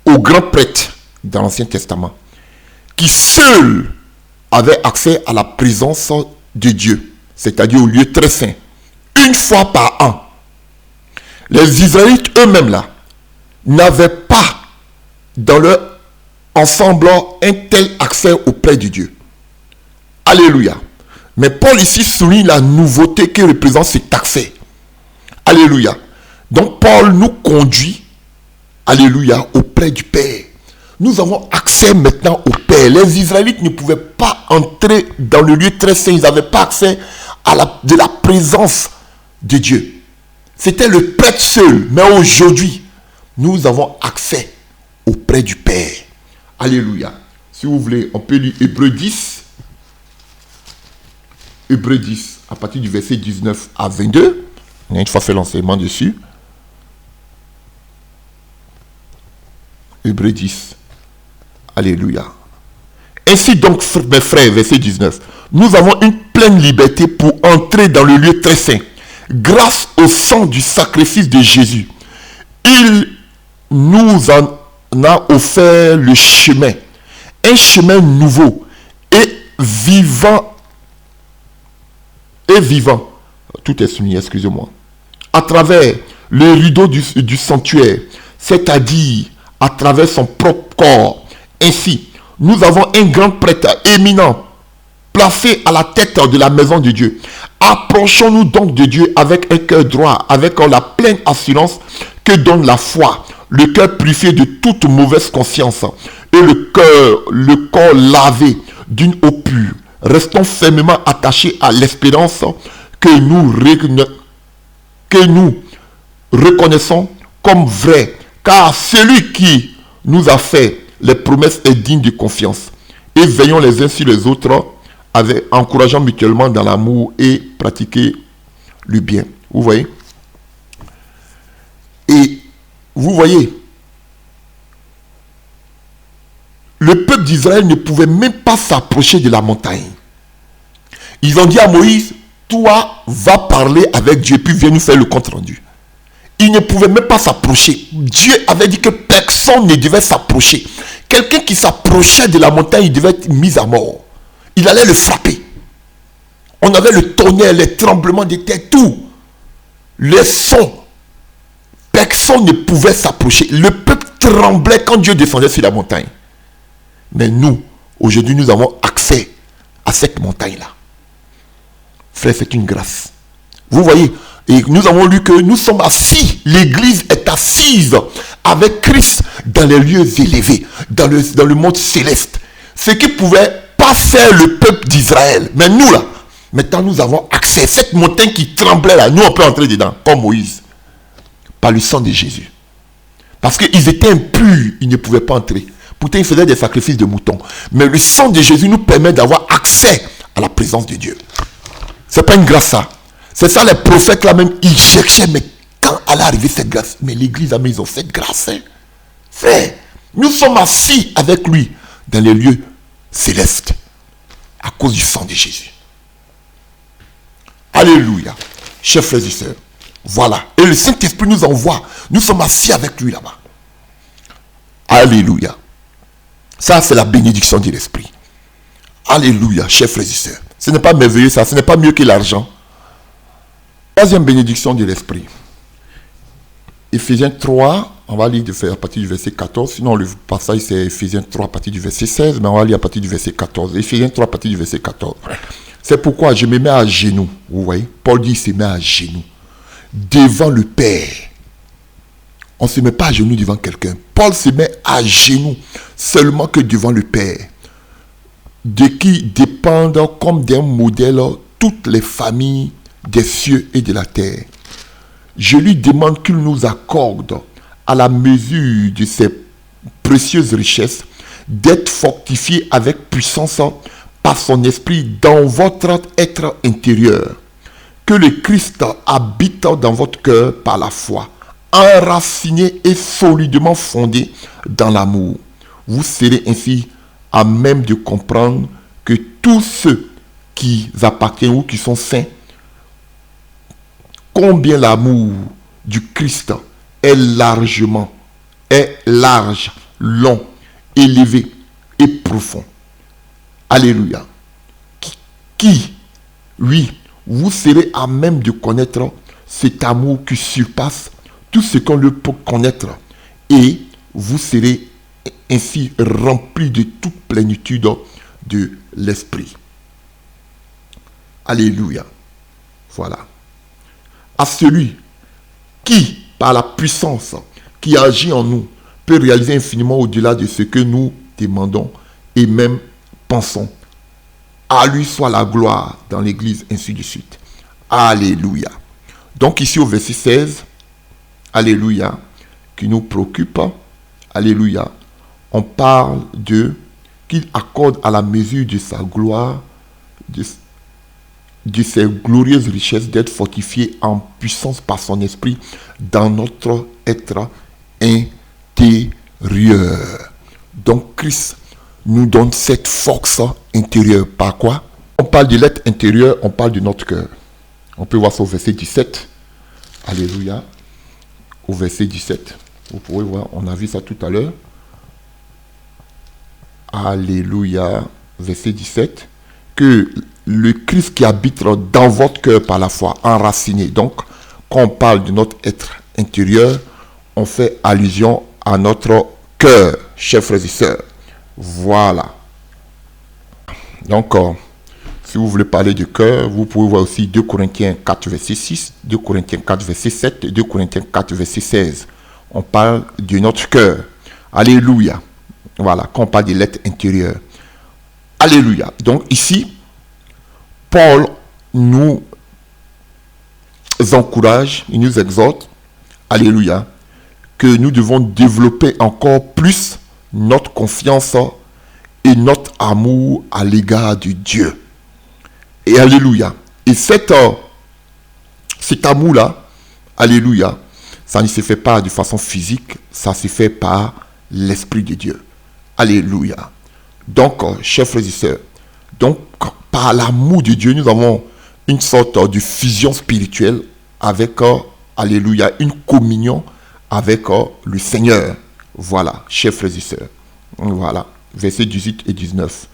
au grand prêtre dans l'Ancien Testament, qui seul avait accès à la présence de Dieu, c'est-à-dire au lieu très saint, une fois par an. Les Israélites eux-mêmes là, n'avaient pas dans leur ensemble un tel accès auprès de Dieu. Alléluia. Mais Paul ici souligne la nouveauté que représente cet accès. Alléluia. Donc Paul nous conduit, alléluia, auprès du Père. Nous avons accès maintenant au Père. Les Israélites ne pouvaient pas entrer dans le lieu très saint. Ils n'avaient pas accès à de la présence de Dieu. C'était le prêtre seul. Mais aujourd'hui, nous avons accès auprès du Père. Alléluia. Si vous voulez, on peut lire Hébreu 10. Hébreu 10, à partir du verset 19 à 22. On a une fois fait l'enseignement dessus. Hébreu 10. Alléluia. Ainsi donc, mes frères, verset 19. Nous avons une pleine liberté pour entrer dans le lieu très saint. Grâce au sang du sacrifice de Jésus. Il nous en a offert le chemin. Un chemin nouveau et vivant. Tout est souligné, excusez-moi. À travers le rideau du sanctuaire, c'est-à-dire à travers son propre corps. Ainsi, nous avons un grand prêtre éminent, placé à la tête de la maison de Dieu. Approchons-nous donc de Dieu avec un cœur droit, avec la pleine assurance que donne la foi, le cœur purifié de toute mauvaise conscience et le corps lavé d'une eau pure. Restons fermement attachés à l'espérance que nous reconnaissons comme vraie, car celui qui nous a fait les promesses est digne de confiance. Et veillons les uns sur les autres, encourageant mutuellement dans l'amour et pratiquer le bien. Vous voyez? Et vous voyez, le peuple d'Israël ne pouvait même pas s'approcher de la montagne. Ils ont dit à Moïse, toi, va parler avec Dieu, puis viens nous faire le compte rendu. Ils ne pouvaient même pas s'approcher. Dieu avait dit que personne ne devait s'approcher. Quelqu'un qui s'approchait de la montagne, il devait être mis à mort. Il allait le frapper. On avait le tonnerre, les tremblements de terre, tout. Les sons. Personne ne pouvait s'approcher. Le peuple tremblait quand Dieu descendait sur la montagne. Mais nous, aujourd'hui, nous avons accès à cette montagne-là. Frère, c'est une grâce. Vous voyez, et nous avons lu que nous sommes assis, l'église est assise avec Christ dans les lieux élevés, dans le monde céleste. Ce qui pouvait pas faire le peuple d'Israël. Mais nous là, maintenant nous avons accès. Cette montagne qui tremblait là, nous on peut entrer dedans, comme Moïse. Par le sang de Jésus. Parce qu'ils étaient impurs, ils ne pouvaient pas entrer. Pourtant, ils faisaient des sacrifices de moutons. Mais le sang de Jésus nous permet d'avoir accès à la présence de Dieu. C'est pas une grâce, ça. C'est ça, les prophètes là même, ils cherchaient, mais quand allait arriver cette grâce? Mais l'église, ils ont cette grâce. Hein? Frère, nous sommes assis avec lui dans les lieux célestes à cause du sang de Jésus. Alléluia. Chers frères et sœurs, Voilà. Et le Saint-Esprit nous envoie. Nous sommes assis avec lui là-bas. Alléluia. Ça, c'est la bénédiction de l'Esprit. Alléluia, chers frères et sœurs. Ce n'est pas merveilleux ça, ce n'est pas mieux que l'argent. Troisième bénédiction de l'Esprit. Éphésiens 3, on va lire à partir du verset 14. Sinon, le passage, c'est Éphésiens 3 à partir du verset 16, mais on va lire à partir du verset 14. Éphésiens 3 à partir du verset 14. C'est pourquoi je me mets à genoux. Vous voyez, Paul dit, il se met à genoux. Devant le Père. On ne se met pas à genoux devant quelqu'un. Paul se met à genoux seulement que devant le Père. De qui dépendent comme d'un modèle toutes les familles des cieux et de la terre. Je lui demande qu'il nous accorde, à la mesure de ses précieuses richesses, d'être fortifiés avec puissance par son esprit dans votre être intérieur. Que le Christ habite dans votre cœur par la foi, enraciné et solidement fondé dans l'amour. Vous serez ainsi à même de comprendre que tous ceux qui appartiennent ou qui sont saints, combien l'amour du Christ est large, long, élevé et profond. Alléluia. Oui, vous serez à même de connaître cet amour qui surpasse tout ce qu'on le peut connaître. Et vous serez ainsi rempli de toute plénitude de l'Esprit. Alléluia. Voilà. À celui qui, par la puissance qui agit en nous, peut réaliser infiniment au-delà de ce que nous demandons et même pensons. À lui soit la gloire dans l'Église, ainsi de suite. Alléluia. Donc ici au verset 16, Alléluia, qui nous préoccupe, Alléluia, on parle de qu'il accorde à la mesure de sa gloire, de ses glorieuses richesses, d'être fortifié en puissance par son esprit dans notre être intérieur. Donc Christ nous donne cette force intérieure. Par quoi? On parle de l'être intérieur, on parle de notre cœur. On peut voir ça au verset 17. Alléluia. Au verset 17. Vous pouvez voir, on a vu ça tout à l'heure. Alléluia. Verset 17. Que le Christ qui habite dans votre cœur par la foi, enraciné. Donc, quand on parle de notre être intérieur, on fait allusion à notre cœur, chers frères et sœurs. Voilà. Donc, si vous voulez parler du cœur, vous pouvez voir aussi 2 Corinthiens 4, verset 6, 2 Corinthiens 4, verset 7, 2 Corinthiens 4, verset 16. On parle de notre cœur. Alléluia. Voilà, quand on parle de l'être intérieur. Alléluia. Donc ici, Paul nous encourage, il nous exhorte, alléluia, que nous devons développer encore plus notre confiance et notre amour à l'égard de Dieu. Et alléluia. Et cet amour-là, alléluia, ça ne se fait pas de façon physique, ça se fait par l'Esprit de Dieu. Alléluia. Donc, chers frères et sœurs, donc, par l'amour de Dieu, nous avons une sorte de fusion spirituelle avec, alléluia, une communion avec le Seigneur. Voilà, chers frères et sœurs. Voilà, versets 18 et 19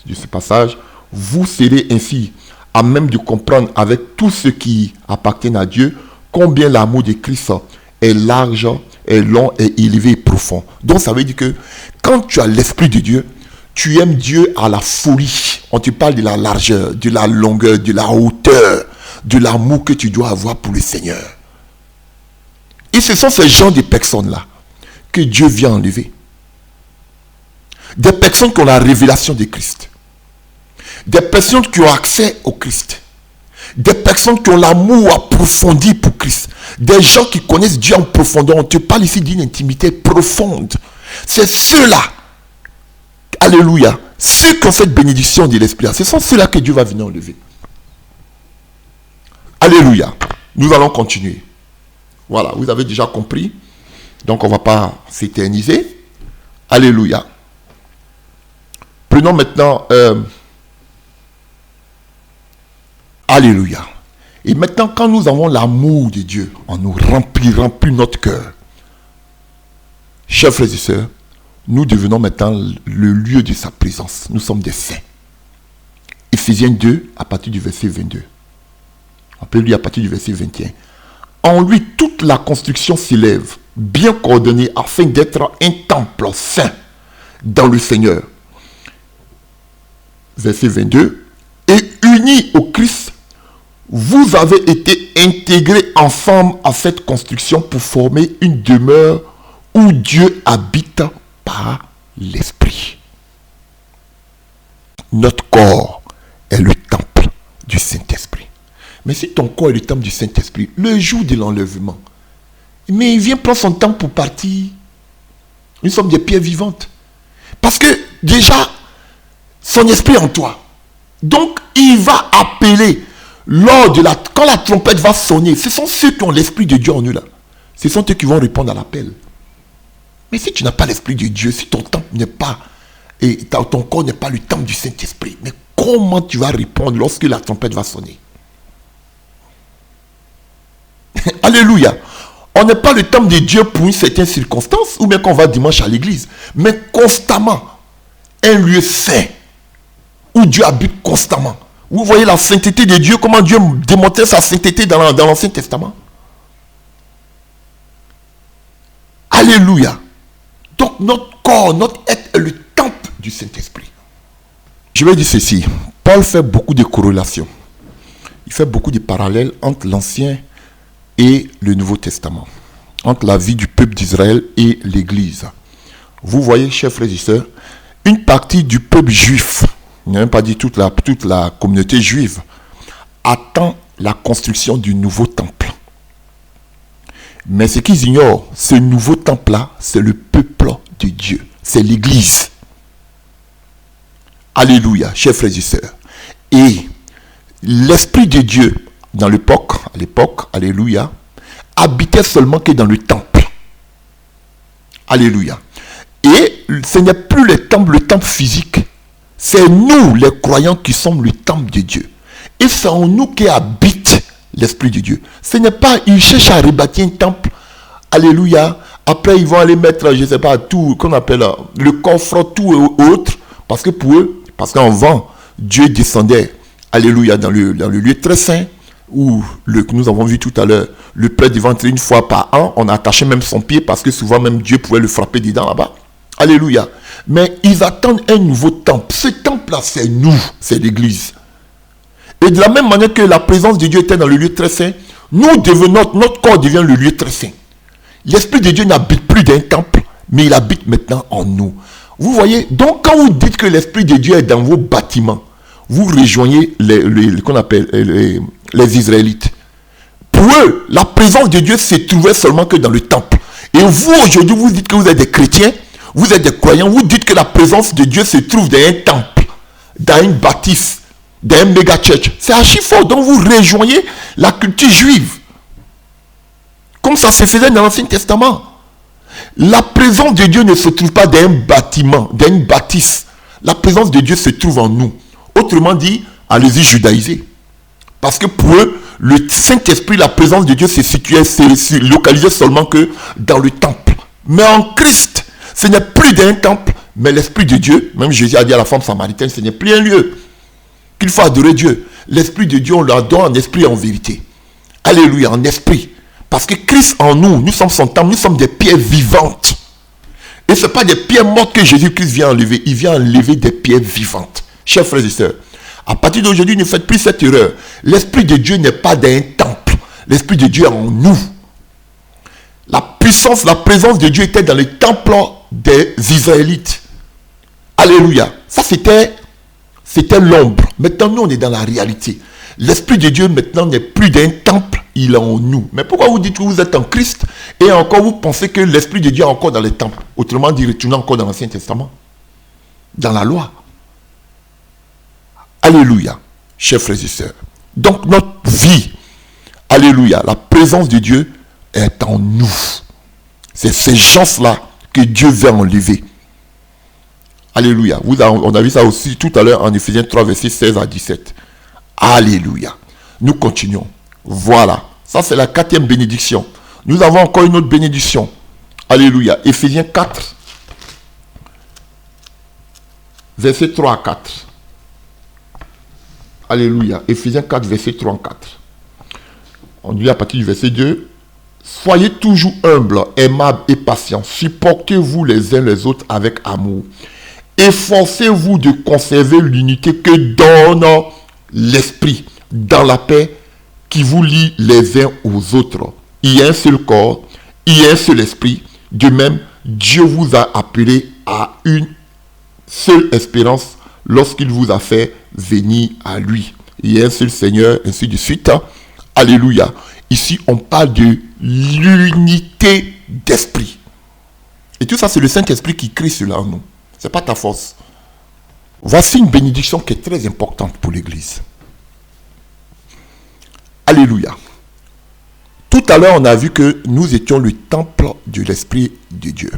de ce passage. Vous serez ainsi à même de comprendre avec tout ce qui appartient à Dieu combien l'amour de Christ est large, est long, est élevé et profond. Donc, ça veut dire que quand tu as l'Esprit de Dieu, tu aimes Dieu à la folie. On te parle de la largeur, de la longueur, de la hauteur, de l'amour que tu dois avoir pour le Seigneur. Et ce sont ces genres de personnes-là que Dieu vient enlever. Des personnes qui ont la révélation de Christ. Des personnes qui ont accès au Christ. Des personnes qui ont l'amour approfondi pour Christ. Des gens qui connaissent Dieu en profondeur. On te parle ici d'une intimité profonde. C'est ceux-là. Alléluia. Ceux qui ont cette bénédiction de l'Esprit, ce sont ceux-là que Dieu va venir enlever. Alléluia. Nous allons continuer. Voilà, vous avez déjà compris. Donc, on ne va pas s'éterniser. Alléluia. Prenons maintenant... Alléluia. Et maintenant, quand nous avons l'amour de Dieu, on nous remplit notre cœur. Chers frères et sœurs, nous devenons maintenant le lieu de sa présence. Nous sommes des saints. Éphésiens 2, à partir du verset 22. On peut lire à partir du verset 21. En lui, toute la construction s'élève, bien coordonnée, afin d'être un temple saint dans le Seigneur. Verset 22. Et unis au Christ, vous avez été intégrés ensemble à cette construction pour former une demeure où Dieu habite par l'Esprit. Notre corps est le temple du Saint-Esprit. Mais si ton corps est le temple du Saint-Esprit, le jour de l'enlèvement, mais il vient prendre son temps pour partir. Nous sommes des pierres vivantes. Parce que déjà, son esprit en toi. Donc, il va appeler quand la trompette va sonner. Ce sont ceux qui ont l'esprit de Dieu en eux là. Ce sont eux qui vont répondre à l'appel. Mais si tu n'as pas l'esprit de Dieu, si ton temple n'est pas, et ton corps n'est pas le temple du Saint-Esprit, mais comment tu vas répondre lorsque la trompette va sonner? Alléluia. On n'est pas le temple de Dieu pour une certaine circonstance, ou bien qu'on va dimanche à l'église, mais constamment. Un lieu saint, où Dieu habite constamment. Vous voyez la sainteté de Dieu, comment Dieu démontrait sa sainteté dans l'Ancien Testament. Alléluia. Donc notre corps, notre être est le temple du Saint-Esprit. Je vais dire ceci. Paul fait beaucoup de corrélations. Il fait beaucoup de parallèles entre l'Ancien et le Nouveau Testament. Entre la vie du peuple d'Israël et l'Église. Vous voyez, chers frères et sœurs, une partie du peuple juif, il n'a même pas dit toute la communauté juive, attend la construction du nouveau temple. Mais ce qu'ils ignorent, ce nouveau temple-là, c'est le peuple de Dieu. C'est l'Église. Alléluia, chers frères et sœurs. Et l'Esprit de Dieu, à l'époque, alléluia, habitait seulement que dans le temple. Alléluia. Et ce n'est plus le temple physique. C'est nous, les croyants, qui sommes le temple de Dieu. Et c'est en nous qu'habite l'Esprit de Dieu. Ce n'est pas, ils cherchent à rebâtir un temple. Alléluia. Après, ils vont aller mettre, je ne sais pas, tout, qu'on appelle le coffre, tout et autres. Parce que pour eux, qu'avant, Dieu descendait, alléluia, dans le lieu très saint, où que nous avons vu tout à l'heure, le prêtre devait entrer une fois par an. On attachait même son pied parce que souvent même Dieu pouvait le frapper dedans là-bas. Alléluia. Mais ils attendent un nouveau temple. Ce temple-là, c'est nous, c'est l'Église. Et de la même manière que la présence de Dieu était dans le lieu très saint, notre corps devient le lieu très saint. L'Esprit de Dieu n'habite plus dans un temple, mais il habite maintenant en nous. Vous voyez, donc quand vous dites que l'Esprit de Dieu est dans vos bâtiments, vous rejoignez les Israélites. Pour eux, la présence de Dieu se trouvait seulement que dans le temple. Et vous, aujourd'hui, vous dites que vous êtes des chrétiens, vous êtes des croyants, vous dites que la présence de Dieu se trouve dans un temple, dans une bâtisse, dans un méga church. C'est archi faux. Donc vous rejoignez la culture juive. Comme ça se faisait dans l'Ancien Testament. La présence de Dieu ne se trouve pas dans un bâtiment, dans une bâtisse. La présence de Dieu se trouve en nous. Autrement dit, allez-y judaïser. Parce que pour eux, le Saint-Esprit, la présence de Dieu se localisait seulement que dans le temple. Mais en Christ, ce n'est plus d'un temple, mais l'Esprit de Dieu, même Jésus a dit à la femme samaritaine, ce n'est plus un lieu qu'il faut adorer Dieu. L'Esprit de Dieu, on l'adore en esprit et en vérité. Alléluia, en esprit. Parce que Christ en nous, nous sommes son temple, nous sommes des pierres vivantes. Et ce n'est pas des pierres mortes que Jésus-Christ vient enlever, il vient enlever des pierres vivantes. Chers frères et sœurs, à partir d'aujourd'hui, ne faites plus cette erreur. L'Esprit de Dieu n'est pas dans un temple. L'Esprit de Dieu est en nous. La puissance, la présence de Dieu était dans le temple des Israélites. Alléluia. Ça, c'était l'ombre. Maintenant, nous, on est dans la réalité. L'Esprit de Dieu, maintenant, n'est plus d'un temple, il est en nous. Mais pourquoi vous dites que vous êtes en Christ et encore vous pensez que l'Esprit de Dieu est encore dans les temples? Autrement dit, retournez encore dans l'Ancien Testament. Dans la loi. Alléluia, chers frères et sœurs. Donc notre vie, alléluia, la présence de Dieu est en nous. C'est ces gens-là que Dieu veut enlever. Alléluia. On a vu ça aussi tout à l'heure en Éphésiens 3, versets 16 à 17. Alléluia. Nous continuons. Voilà. Ça, c'est la 4e bénédiction. Nous avons encore une autre bénédiction. Alléluia. Éphésiens 4. Versets 3 à 4. Alléluia. Éphésiens 4, versets 3 à 4. On dit à partir du verset 2. Soyez toujours humbles, aimables et patients. Supportez-vous les uns les autres avec amour. Efforcez-vous de conserver l'unité que donne l'Esprit dans la paix qui vous lie les uns aux autres. Il y a un seul corps, il y a un seul esprit. De même, Dieu vous a appelé à une seule espérance lorsqu'il vous a fait venir à lui. Il y a un seul Seigneur, ainsi de suite. Alléluia. Ici, on parle de l'unité d'esprit. Et tout ça, c'est le Saint-Esprit qui crée cela en nous. Ce n'est pas ta force. Voici une bénédiction qui est très importante pour l'Église. Alléluia. Tout à l'heure, on a vu que nous étions le temple de l'Esprit de Dieu.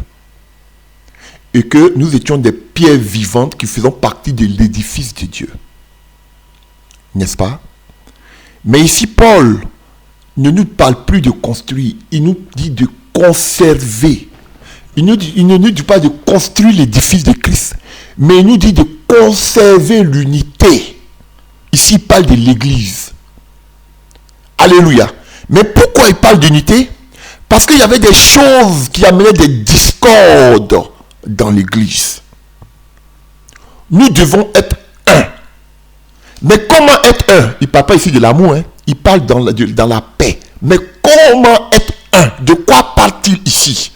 Et que nous étions des pierres vivantes qui faisaient partie de l'édifice de Dieu. N'est-ce pas? Mais ici, Paul ne nous parle plus de construire. Il nous dit de conserver. Il ne nous dit pas de construire l'édifice de Christ. Mais il nous dit de conserver l'unité. Ici, il parle de l'Église. Alléluia. Mais pourquoi il parle d'unité? Parce qu'il y avait des choses qui amenaient des discordes dans l'Église. Nous devons être un. Mais comment être un? Il ne parle pas ici de l'amour, hein? Il parle dans la paix. Mais comment être un? De quoi parle-t-il ici?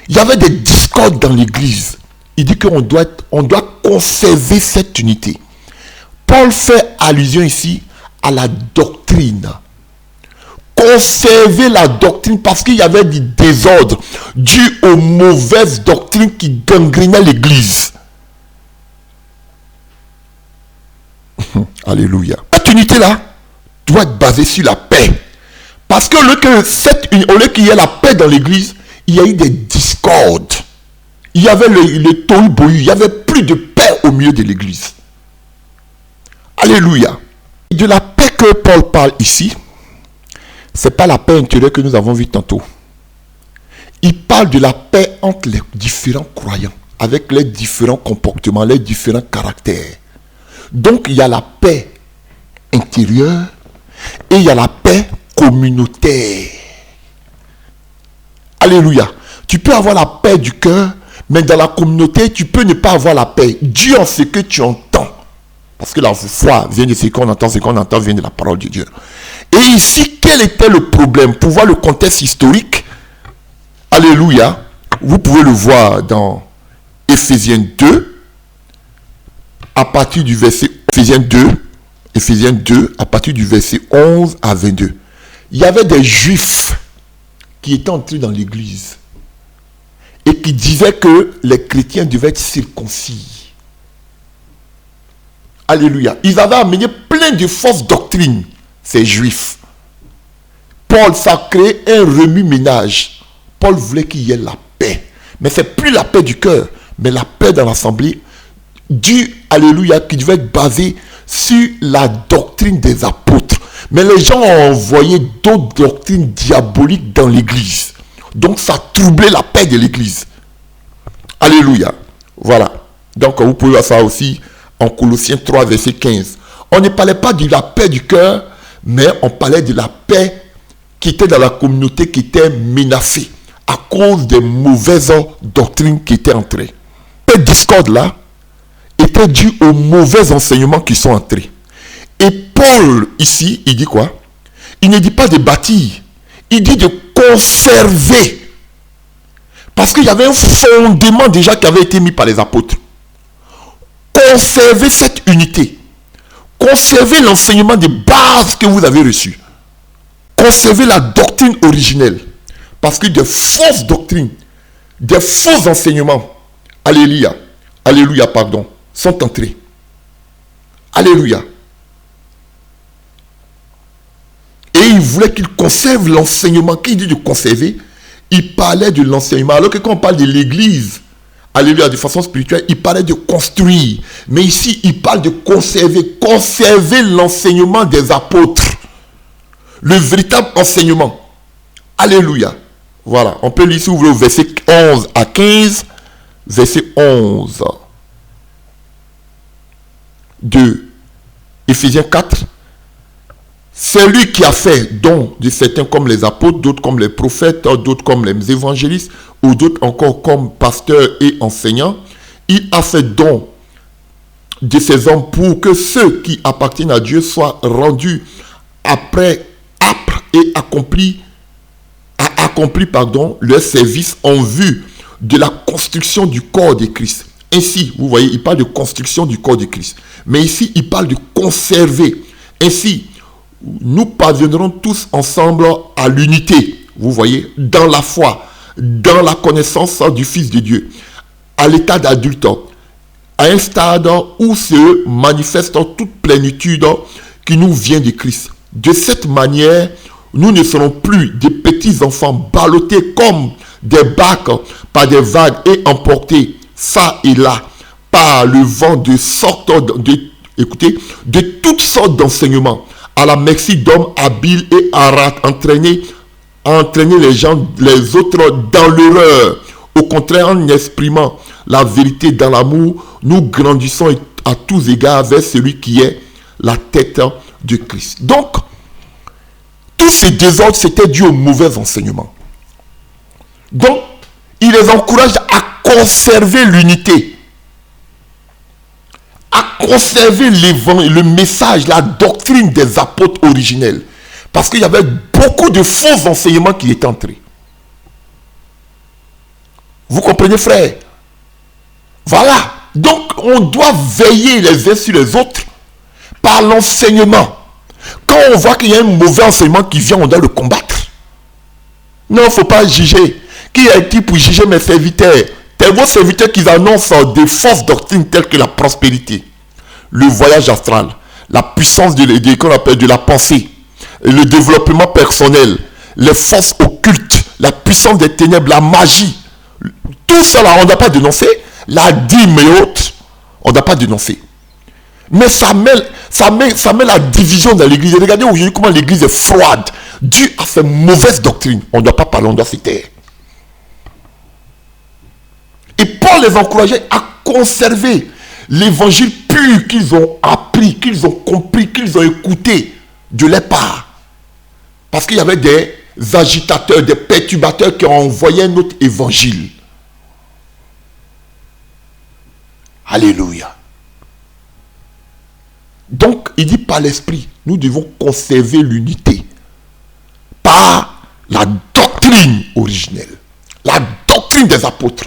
Il y avait des discordes dans l'Église. Il dit qu'on doit conserver cette unité. Paul fait allusion ici à la doctrine. Conserver la doctrine parce qu'il y avait du désordre dû aux mauvaises doctrines qui gangrénaient l'Église. Alléluia. Cette unité-là doit être basée sur la paix. Parce que au lieu qu'il y ait la paix dans l'Église, il y a eu des discordes. Il y avait le tohu-bohu. Il n'y avait plus de paix au milieu de l'Église. Alléluia. De la paix que Paul parle ici, ce n'est pas la paix intérieure que nous avons vue tantôt. Il parle de la paix entre les différents croyants, avec les différents comportements, les différents caractères. Donc, il y a la paix intérieure et il y a la paix communautaire. Alléluia. Tu peux avoir la paix du cœur, mais dans la communauté, tu peux ne pas avoir la paix. Dieu en ce que tu entends. Parce que la foi vient de ce qu'on entend vient de la parole de Dieu. Et ici, quel était le problème? Pour voir le contexte historique, alléluia, vous pouvez le voir dans Éphésiens 2, à partir du verset Éphésiens 2, à partir du verset 11 à 22. Il y avait des Juifs qui étaient entrés dans l'église et qui disaient que les chrétiens devaient être circoncis. Alléluia. Ils avaient amené plein de fausses doctrines, ces Juifs. Paul, ça a créé un remue-ménage. Paul voulait qu'il y ait la paix. Mais ce n'est plus la paix du cœur, mais la paix dans l'assemblée. Dieu, alléluia, qui devait être basée sur la doctrine des apôtres. Mais les gens ont envoyé d'autres doctrines diaboliques dans l'église. Donc ça troublait la paix de l'église. Alléluia. Voilà. Donc vous pouvez voir ça aussi en Colossiens 3, verset 15. On ne parlait pas de la paix du cœur, mais on parlait de la paix qui était dans la communauté, qui était menacée à cause des mauvaises doctrines qui étaient entrées. Cette discorde-là était due aux mauvais enseignements qui sont entrés. Et Paul, ici, il dit quoi? Il ne dit pas de bâtir, il dit de conserver. Parce qu'il y avait un fondement déjà qui avait été mis par les apôtres. Conservez cette unité. Conservez l'enseignement de base que vous avez reçu. Conservez la doctrine originelle. Parce que des fausses doctrines, des faux enseignements, alléluia, sont entrés. Alléluia. Et il voulait qu'il conserve l'enseignement. Qu'il dit de conserver, il parlait de l'enseignement. Alors que quand on parle de l'église, alléluia, de façon spirituelle, il parlait de construire. Mais ici, il parle de conserver. Conserver l'enseignement des apôtres. Le véritable enseignement. Alléluia. Voilà, on peut lire si vous voulez au verset 11 à 15. Verset 11 de Éphésiens 4. C'est lui qui a fait don de certains comme les apôtres, d'autres comme les prophètes, d'autres comme les évangélistes, ou d'autres encore comme pasteurs et enseignants. Il a fait don de ces hommes pour que ceux qui appartiennent à Dieu soient rendus après, âpres et accompli leur service en vue de la construction du corps de Christ. Ainsi, vous voyez, il parle de construction du corps de Christ. Mais ici, il parle de conserver. Ainsi, nous parviendrons tous ensemble à l'unité, vous voyez, dans la foi, dans la connaissance du Fils de Dieu, à l'état d'adulte, à un stade où se manifeste toute plénitude qui nous vient de Christ. De cette manière, nous ne serons plus des petits enfants ballottés comme des barques par des vagues et emportés ça et là par le vent de toutes sortes d'enseignements, à la merci d'hommes habiles et à entraîner les autres dans l'erreur. Au contraire, en exprimant la vérité dans l'amour, nous grandissons à tous égards vers celui qui est la tête de Christ. Donc, tous ces désordres, c'était dû au mauvais enseignement. Donc, il les encourage à conserver l'unité, à conserver le message, la doctrine des apôtres originels. Parce qu'il y avait beaucoup de faux enseignements qui étaient entrés. Vous comprenez, frère? Voilà. Donc, on doit veiller les uns sur les autres par l'enseignement. Quand on voit qu'il y a un mauvais enseignement qui vient, on doit le combattre. Non, il ne faut pas juger. Qui est-il pour juger mes serviteurs? C'est vos serviteurs qui annoncent des fausses doctrines telles que la prospérité, le voyage astral, la puissance qu'on appelle de la pensée, le développement personnel, les forces occultes, la puissance des ténèbres, la magie. Tout cela, on ne doit pas dénoncer. La dîme et autres, on ne doit pas dénoncer. Mais ça met la division dans l'église. Regardez aujourd'hui comment l'église est froide, due à ces mauvaises doctrines. On ne doit pas parler, on doit se taire. Et Paul les encourageait à conserver l'évangile pur qu'ils ont appris, qu'ils ont compris, qu'ils ont écouté de leur part. Parce qu'il y avait des agitateurs, des perturbateurs qui ont envoyé notre évangile. Alléluia. Donc, il dit par l'esprit, nous devons conserver l'unité par la doctrine originelle, la doctrine des apôtres.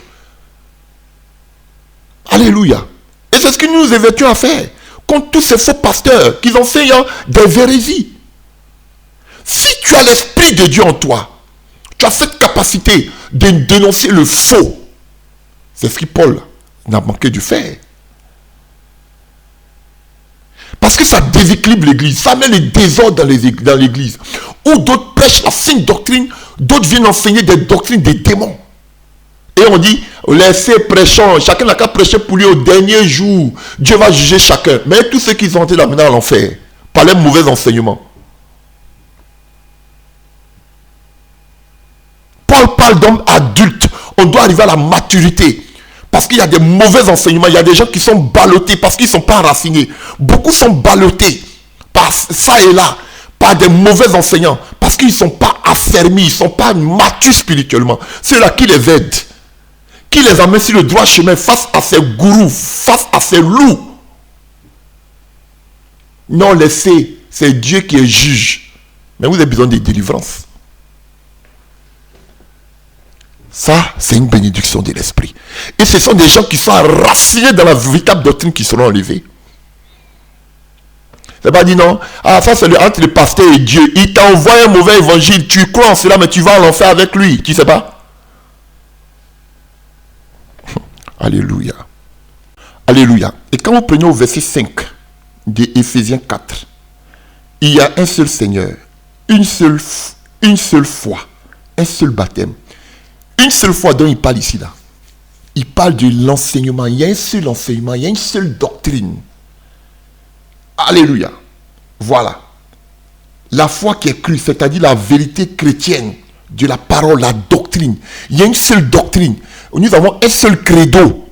Alléluia. Et c'est ce que nous nous évertuons à faire contre tous ces faux pasteurs qui enseignent des hérésies. Si tu as l'esprit de Dieu en toi, tu as cette capacité de dénoncer le faux. C'est ce que Paul n'a manqué de faire. Parce que ça déséquilibre l'église, ça met le désordre dans l'église. Où d'autres prêchent la fine doctrine, d'autres viennent enseigner des doctrines des démons. Et on dit, laissez prêchons, chacun n'a qu'à prêcher pour lui au dernier jour. Dieu va juger chacun. Mais tous ceux qui sont entrés là maintenant à l'enfer, par les mauvais enseignements. Paul parle d'hommes adultes. On doit arriver à la maturité. Parce qu'il y a des mauvais enseignements. Il y a des gens qui sont ballottés parce qu'ils ne sont pas racinés. Beaucoup sont ballottés par ça et là, par des mauvais enseignants. Parce qu'ils ne sont pas affermis, ils ne sont pas matures spirituellement. C'est là qui les aide. Qui les amène sur le droit chemin face à ces gourous, face à ces loups. Non, laissez, c'est Dieu qui est juge. Mais vous avez besoin de délivrance. Ça, c'est une bénédiction de l'esprit. Et ce sont des gens qui sont enracinés dans la véritable doctrine qui seront enlevés. C'est pas dit non. Ah, ça c'est entre le pasteur et Dieu. Il t'envoie un mauvais évangile. Tu crois en cela, mais tu vas en l'enfer avec lui. Tu sais pas? Alléluia. Alléluia. Et quand vous prenez au verset 5 de Éphésiens 4, il y a un seul Seigneur, une seule foi, un seul baptême. Une seule foi dont il parle ici là. il parle de l'enseignement. Il y a un seul enseignement, il y a une seule doctrine. Alléluia. Voilà. La foi qui est crue, c'est-à-dire la vérité chrétienne de la parole, la doctrine. Il y a une seule doctrine. Nous avons un seul credo.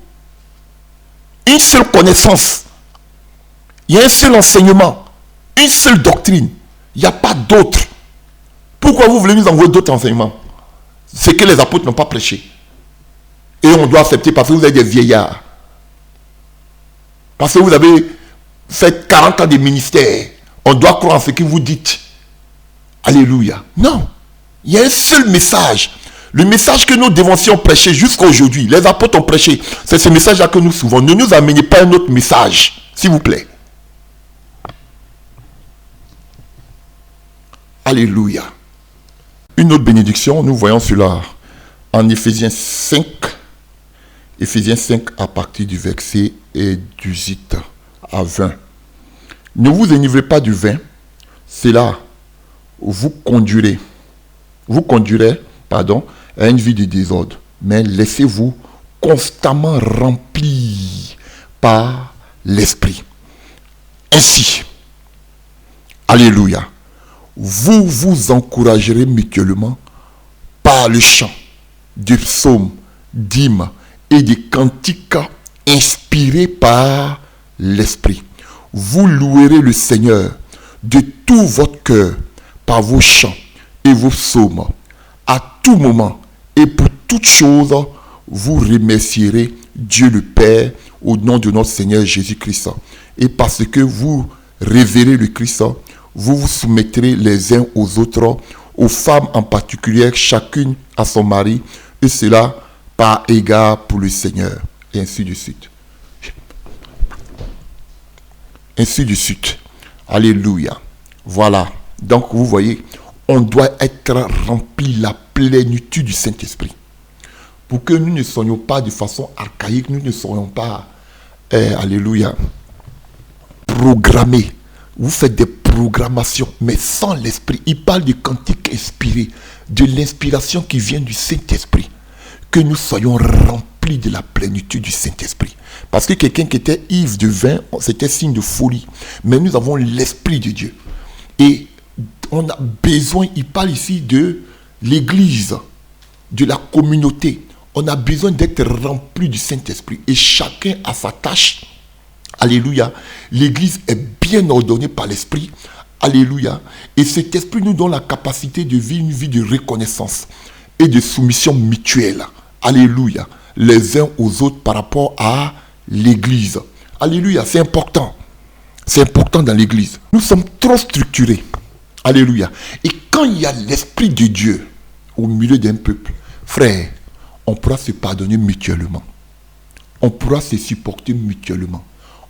Une seule connaissance. Il y a un seul enseignement. Une seule doctrine. Il n'y a pas d'autre. Pourquoi vous voulez nous envoyer d'autres enseignements? C'est que les apôtres n'ont pas prêché. Et on doit accepter parce que vous êtes des vieillards. Parce que vous avez fait 40 ans de ministère. On doit croire en ce que vous dites. Alléluia. Non. Il y a un seul message. Le message que nous devons prêcher jusqu'à aujourd'hui. Les apôtres ont prêché. C'est ce message-là que nous suivons. Ne nous amenez pas un autre message. S'il vous plaît. Alléluia. Une autre bénédiction, nous voyons cela en Éphésiens 5. Éphésiens 5 à partir du verset 18 à 20. Ne vous enivrez pas du vin, cela vous conduirez à une vie de désordre, mais laissez-vous constamment remplir par l'Esprit. Ainsi, alléluia, vous vous encouragerez mutuellement par le chant de psaumes, d'hymnes et des cantiques inspirés par l'Esprit. Vous louerez le Seigneur de tout votre cœur par vos chants et vos psaumes. À tout moment et pour toute chose, vous remercierez Dieu le Père au nom de notre Seigneur Jésus-Christ. Et parce que vous révérez le Christ, vous vous soumettrez les uns aux autres, aux femmes en particulier, chacune à son mari, et cela par égard pour le Seigneur. Et ainsi de suite. Ainsi de suite. Alléluia. Voilà. Donc vous voyez, on doit être rempli la plénitude du Saint-Esprit. Pour que nous ne soyons pas de façon archaïque, nous ne soyons pas, alléluia, programmés. Vous faites des programmations, mais sans l'Esprit. Il parle de cantiques inspirés, de l'inspiration qui vient du Saint-Esprit. Que nous soyons remplis de la plénitude du Saint-Esprit. Parce que quelqu'un qui était ivre de vin, c'était signe de folie. Mais nous avons l'Esprit de Dieu. Et on a besoin, il parle ici de l'Église, de la communauté. On a besoin d'être rempli du Saint-Esprit. Et chacun a sa tâche. Alléluia. L'Église est bien ordonnée par l'Esprit. Alléluia. Et cet Esprit nous donne la capacité de vivre une vie de reconnaissance et de soumission mutuelle. Alléluia. Les uns aux autres par rapport à l'Église. Alléluia. C'est important. C'est important dans l'Église. Nous sommes trop structurés. Alléluia. Et quand il y a l'Esprit de Dieu au milieu d'un peuple, frère, on pourra se pardonner mutuellement. On pourra se supporter mutuellement.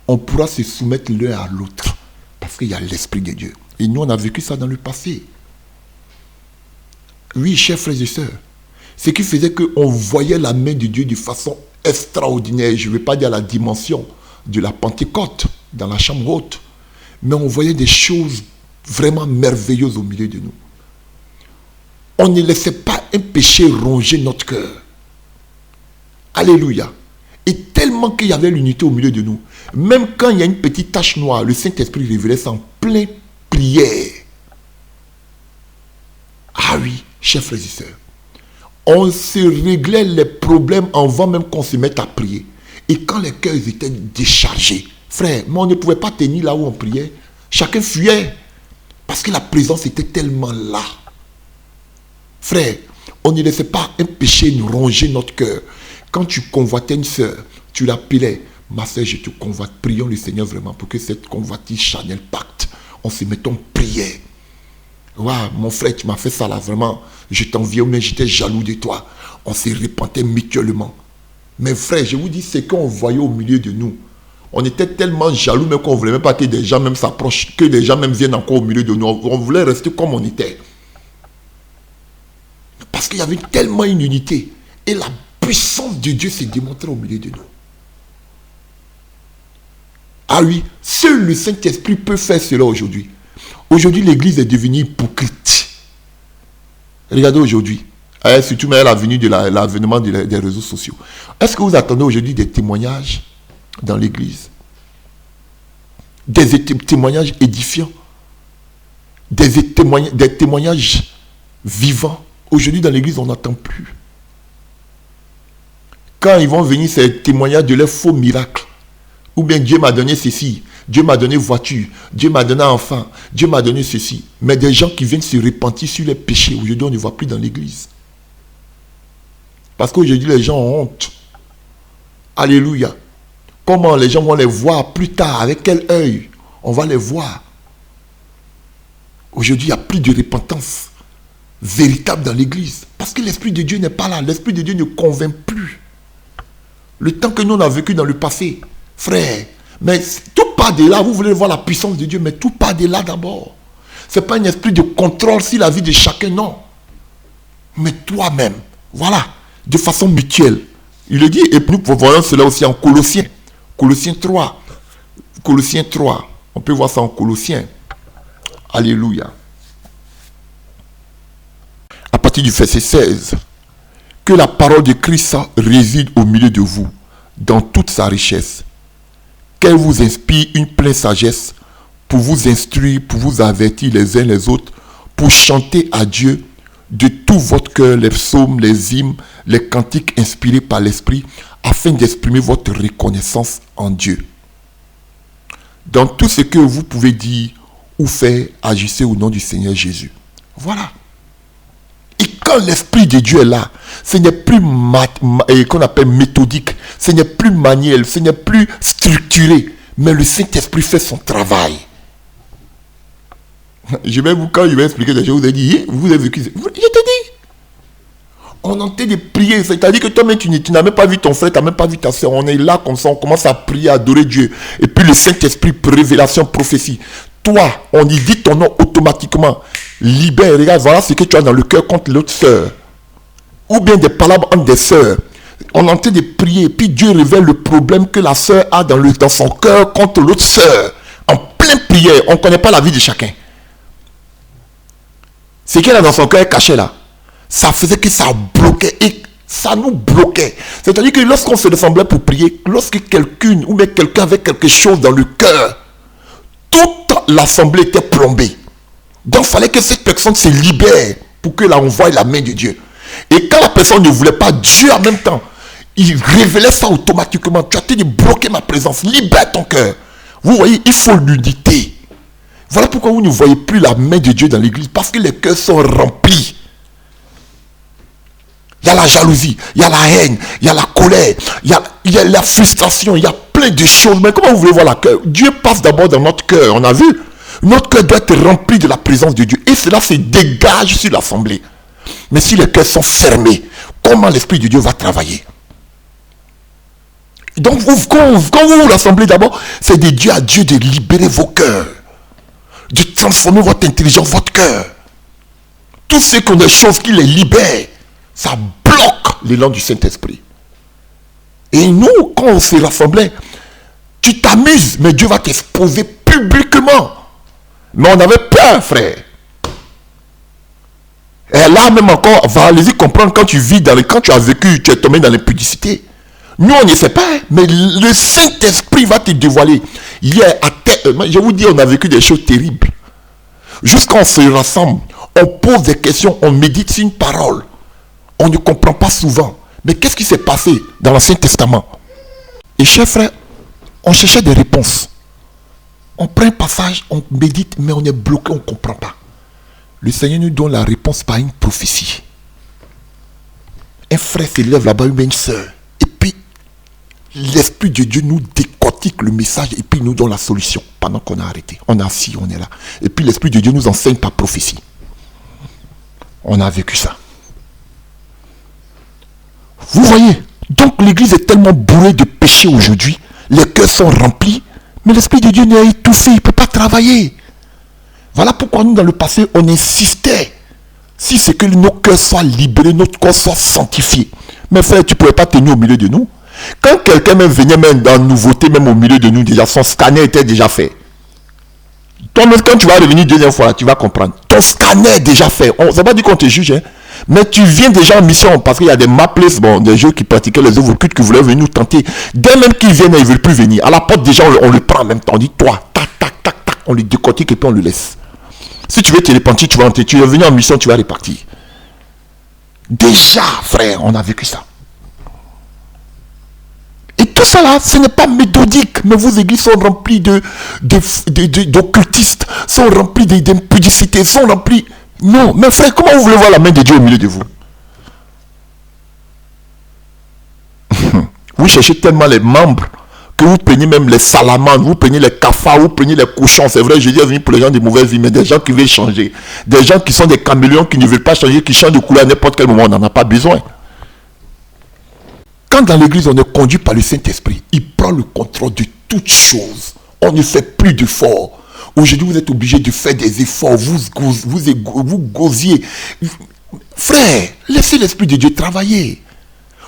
On pourra se soumettre l'un à l'autre. Parce qu'il y a l'Esprit de Dieu. Et nous, on a vécu ça dans le passé. Oui, chers frères et sœurs. Ce qui faisait qu'on voyait la main de Dieu de façon extraordinaire. Je ne vais pas dire la dimension de la Pentecôte dans la chambre haute. Mais on voyait des choses vraiment merveilleuses au milieu de nous. On ne laissait pas un péché ronger notre cœur. Alléluia. Et tellement qu'il y avait l'unité au milieu de nous. Même quand il y a une petite tache noire, le Saint-Esprit révélait ça en pleine prière. Ah oui, chers frères et sœurs. On se réglait les problèmes avant même qu'on se mette à prier. Et quand les cœurs étaient déchargés, frère, mais on ne pouvait pas tenir là où on priait. Chacun fuyait. Parce que la présence était tellement là. Frère, on ne laissait pas un péché nous ronger notre cœur. Quand tu convoitais une sœur, tu l'appelais, ma sœur, je te convoite. Prions le Seigneur vraiment pour que cette convoitise charnelle pacte. On se mettait en prière. Waouh, mon frère, tu m'as fait ça là, vraiment. Je t'enviais, mais j'étais jaloux de toi. On se repentait mutuellement. Mais frère, je vous dis, c'est qu'on voyait au milieu de nous. On était tellement jaloux, mais qu'on ne voulait même pas que des gens même s'approchent, que des gens même viennent encore au milieu de nous. On voulait rester comme on était. Parce qu'il y avait tellement une unité. Et la puissance de Dieu s'est démontrée au milieu de nous. Ah oui, seul le Saint-Esprit peut faire cela aujourd'hui. Aujourd'hui, l'Église est devenue hypocrite. Regardez aujourd'hui. Surtout mais l'avenue de l'avènement des réseaux sociaux. Est-ce que vous attendez aujourd'hui des témoignages dans l'église? Des témoignages édifiants, des témoignages vivants. Aujourd'hui dans l'église, on n'entend plus. Quand ils vont venir, ces témoignages de leurs faux miracles. Ou bien Dieu m'a donné ceci, Dieu m'a donné voiture, Dieu m'a donné enfant, Dieu m'a donné ceci. Mais des gens qui viennent se repentir sur les péchés, aujourd'hui on ne voit plus dans l'église. Parce qu'aujourd'hui les gens ont honte. Alléluia. Comment les gens vont les voir plus tard? Avec quel œil on va les voir? Aujourd'hui il n'y a plus de repentance véritable dans l'église. Parce que l'Esprit de Dieu n'est pas là. L'Esprit de Dieu ne convainc plus. Le temps que nous on a vécu dans le passé, frère, mais tout part de là. Vous voulez voir la puissance de Dieu, mais tout part de là d'abord. Ce n'est pas un esprit de contrôle sur la vie de chacun, non. Mais toi-même, voilà, de façon mutuelle. Il le dit, et nous voyons cela aussi en Colossiens. Colossiens 3. Colossiens 3. On peut voir ça en Colossiens. Alléluia. À partir du verset 16. Que la parole de Christ réside au milieu de vous, dans toute sa richesse. Qu'elle vous inspire une pleine sagesse pour vous instruire, pour vous avertir les uns les autres, pour chanter à Dieu de tout votre cœur les psaumes, les hymnes, les cantiques inspirés par l'Esprit, afin d'exprimer votre reconnaissance en Dieu. Dans tout ce que vous pouvez dire ou faire, agissez au nom du Seigneur Jésus. Voilà. Et quand l'Esprit de Dieu est là, ce n'est plus qu'on appelle méthodique, ce n'est plus manuel, ce n'est plus structuré, mais le Saint-Esprit fait son travail. Quand je vais expliquer des choses, vous avez dit, vous avez vécu. Je te dis, on est en train de prier, c'est-à-dire que toi-même, tu n'as même pas vu ton frère, tu n'as même pas vu ta soeur. On est là comme ça, on commence à prier, à adorer Dieu. Et puis le Saint-Esprit, révélation, prophétie. Toi, on y dit ton nom automatiquement. Libère, regarde, voilà ce que tu as dans le cœur contre l'autre sœur. Ou bien des palabres entre des sœurs. On est en train de prier, et puis Dieu révèle le problème que la sœur a dans son cœur contre l'autre sœur. En pleine prière, on ne connaît pas la vie de chacun. Ce qu'elle a dans son cœur est caché là. Ça faisait que ça bloquait et ça nous bloquait. C'est-à-dire que lorsqu'on se ressemblait pour prier, lorsque quelqu'un ou bien quelqu'un avait quelque chose dans le cœur, toute l'assemblée était plombée. Donc il fallait que cette personne se libère pour que là on voie la main de Dieu. Et quand la personne ne voulait pas, Dieu en même temps, il révélait ça automatiquement. Tu as été de bloquer ma présence, libère ton cœur. Vous voyez, il faut l'unité. Voilà pourquoi vous ne voyez plus la main de Dieu dans l'église. Parce que les cœurs sont remplis. Il y a la jalousie, il y a la haine, il y a la colère, il y a la frustration, il y a plein de choses. Mais comment vous voulez voir la cœur? Dieu passe d'abord dans notre cœur, on a vu. Notre cœur doit être rempli de la présence de Dieu. Et cela se dégage sur l'assemblée. Mais si les cœurs sont fermés, comment l'Esprit de Dieu va travailler? Donc quand vous l'assemblez d'abord, c'est de Dieu à Dieu de libérer vos cœurs. De transformer votre intelligence, votre cœur. Tout ce qu'on a des choses qui les libèrent, ça bloque l'élan du Saint-Esprit. Et nous, quand on se rassemblait, tu t'amuses, mais Dieu va t'exposer publiquement. Mais on avait peur, frère. Et là même encore, allez-y comprendre quand tu vis quand tu as vécu, tu es tombé dans l'impudicité. Nous, on ne sait pas, mais le Saint-Esprit va te dévoiler. Hier, je vous dis, on a vécu des choses terribles. Jusqu'à on se rassemble, on pose des questions, on médite sur une parole. On ne comprend pas souvent. Mais qu'est-ce qui s'est passé dans l'Ancien Testament? Et chers frères, on cherchait des réponses. On prend un passage, on médite, mais on est bloqué, on ne comprend pas. Le Seigneur nous donne la réponse par une prophétie. Un frère s'élève là-bas, une soeur. Et puis, l'Esprit de Dieu nous décortique le message et puis nous donne la solution pendant qu'on a arrêté. On est assis, on est là. Et puis l'Esprit de Dieu nous enseigne par prophétie. On a vécu ça. Vous voyez, donc l'église est tellement bourrée de péchés aujourd'hui. Les cœurs sont remplis. Mais l'Esprit de Dieu n'est étouffé, il ne peut pas travailler. Voilà pourquoi nous, dans le passé, on insistait. Si c'est que nos cœurs soient libérés, notre corps soit sanctifié. Mais frère, tu ne pouvais pas tenir au milieu de nous. Quand quelqu'un même venait même dans la nouveauté, même au milieu de nous, déjà, son scanner était déjà fait. Toi-même, quand tu vas revenir deuxième fois, là, tu vas comprendre. Ton scanner est déjà fait. Ça ne veut pas dire qu'on te juge, hein. Mais tu viens déjà en mission parce qu'il y a des mapless, bon, des jeux qui pratiquaient les œuvres occultes qui voulaient venir nous tenter. Dès même qu'ils viennent, ils ne veulent plus venir. À la porte, déjà, on le prend en même temps. On dit, toi, tac, tac, tac, tac. On le décortique et puis on le laisse. Si tu veux te repentir, tu vas entrer. Tu es venu en mission, tu vas repartir. Déjà, frère, on a vécu ça. Et tout ça là, ce n'est pas méthodique, mais vos églises sont remplies d'occultistes, sont remplies d'impudicité, sont remplies... Non, mais frère, comment vous voulez voir la main de Dieu au milieu de vous? Vous cherchez tellement les membres que vous prenez même les salamandres, vous prenez les cafards, vous prenez les cochons. C'est vrai, je dis venu pour les gens de mauvaise vie, mais des gens qui veulent changer. Des gens qui sont des caméléons, qui ne veulent pas changer, qui changent de couleur à n'importe quel moment, on n'en a pas besoin. Quand dans l'église, on est conduit par le Saint-Esprit, il prend le contrôle de toutes choses. On ne fait plus d'efforts. Aujourd'hui, vous êtes obligé de faire des efforts. Vous gosiez. Frère, laissez l'Esprit de Dieu travailler.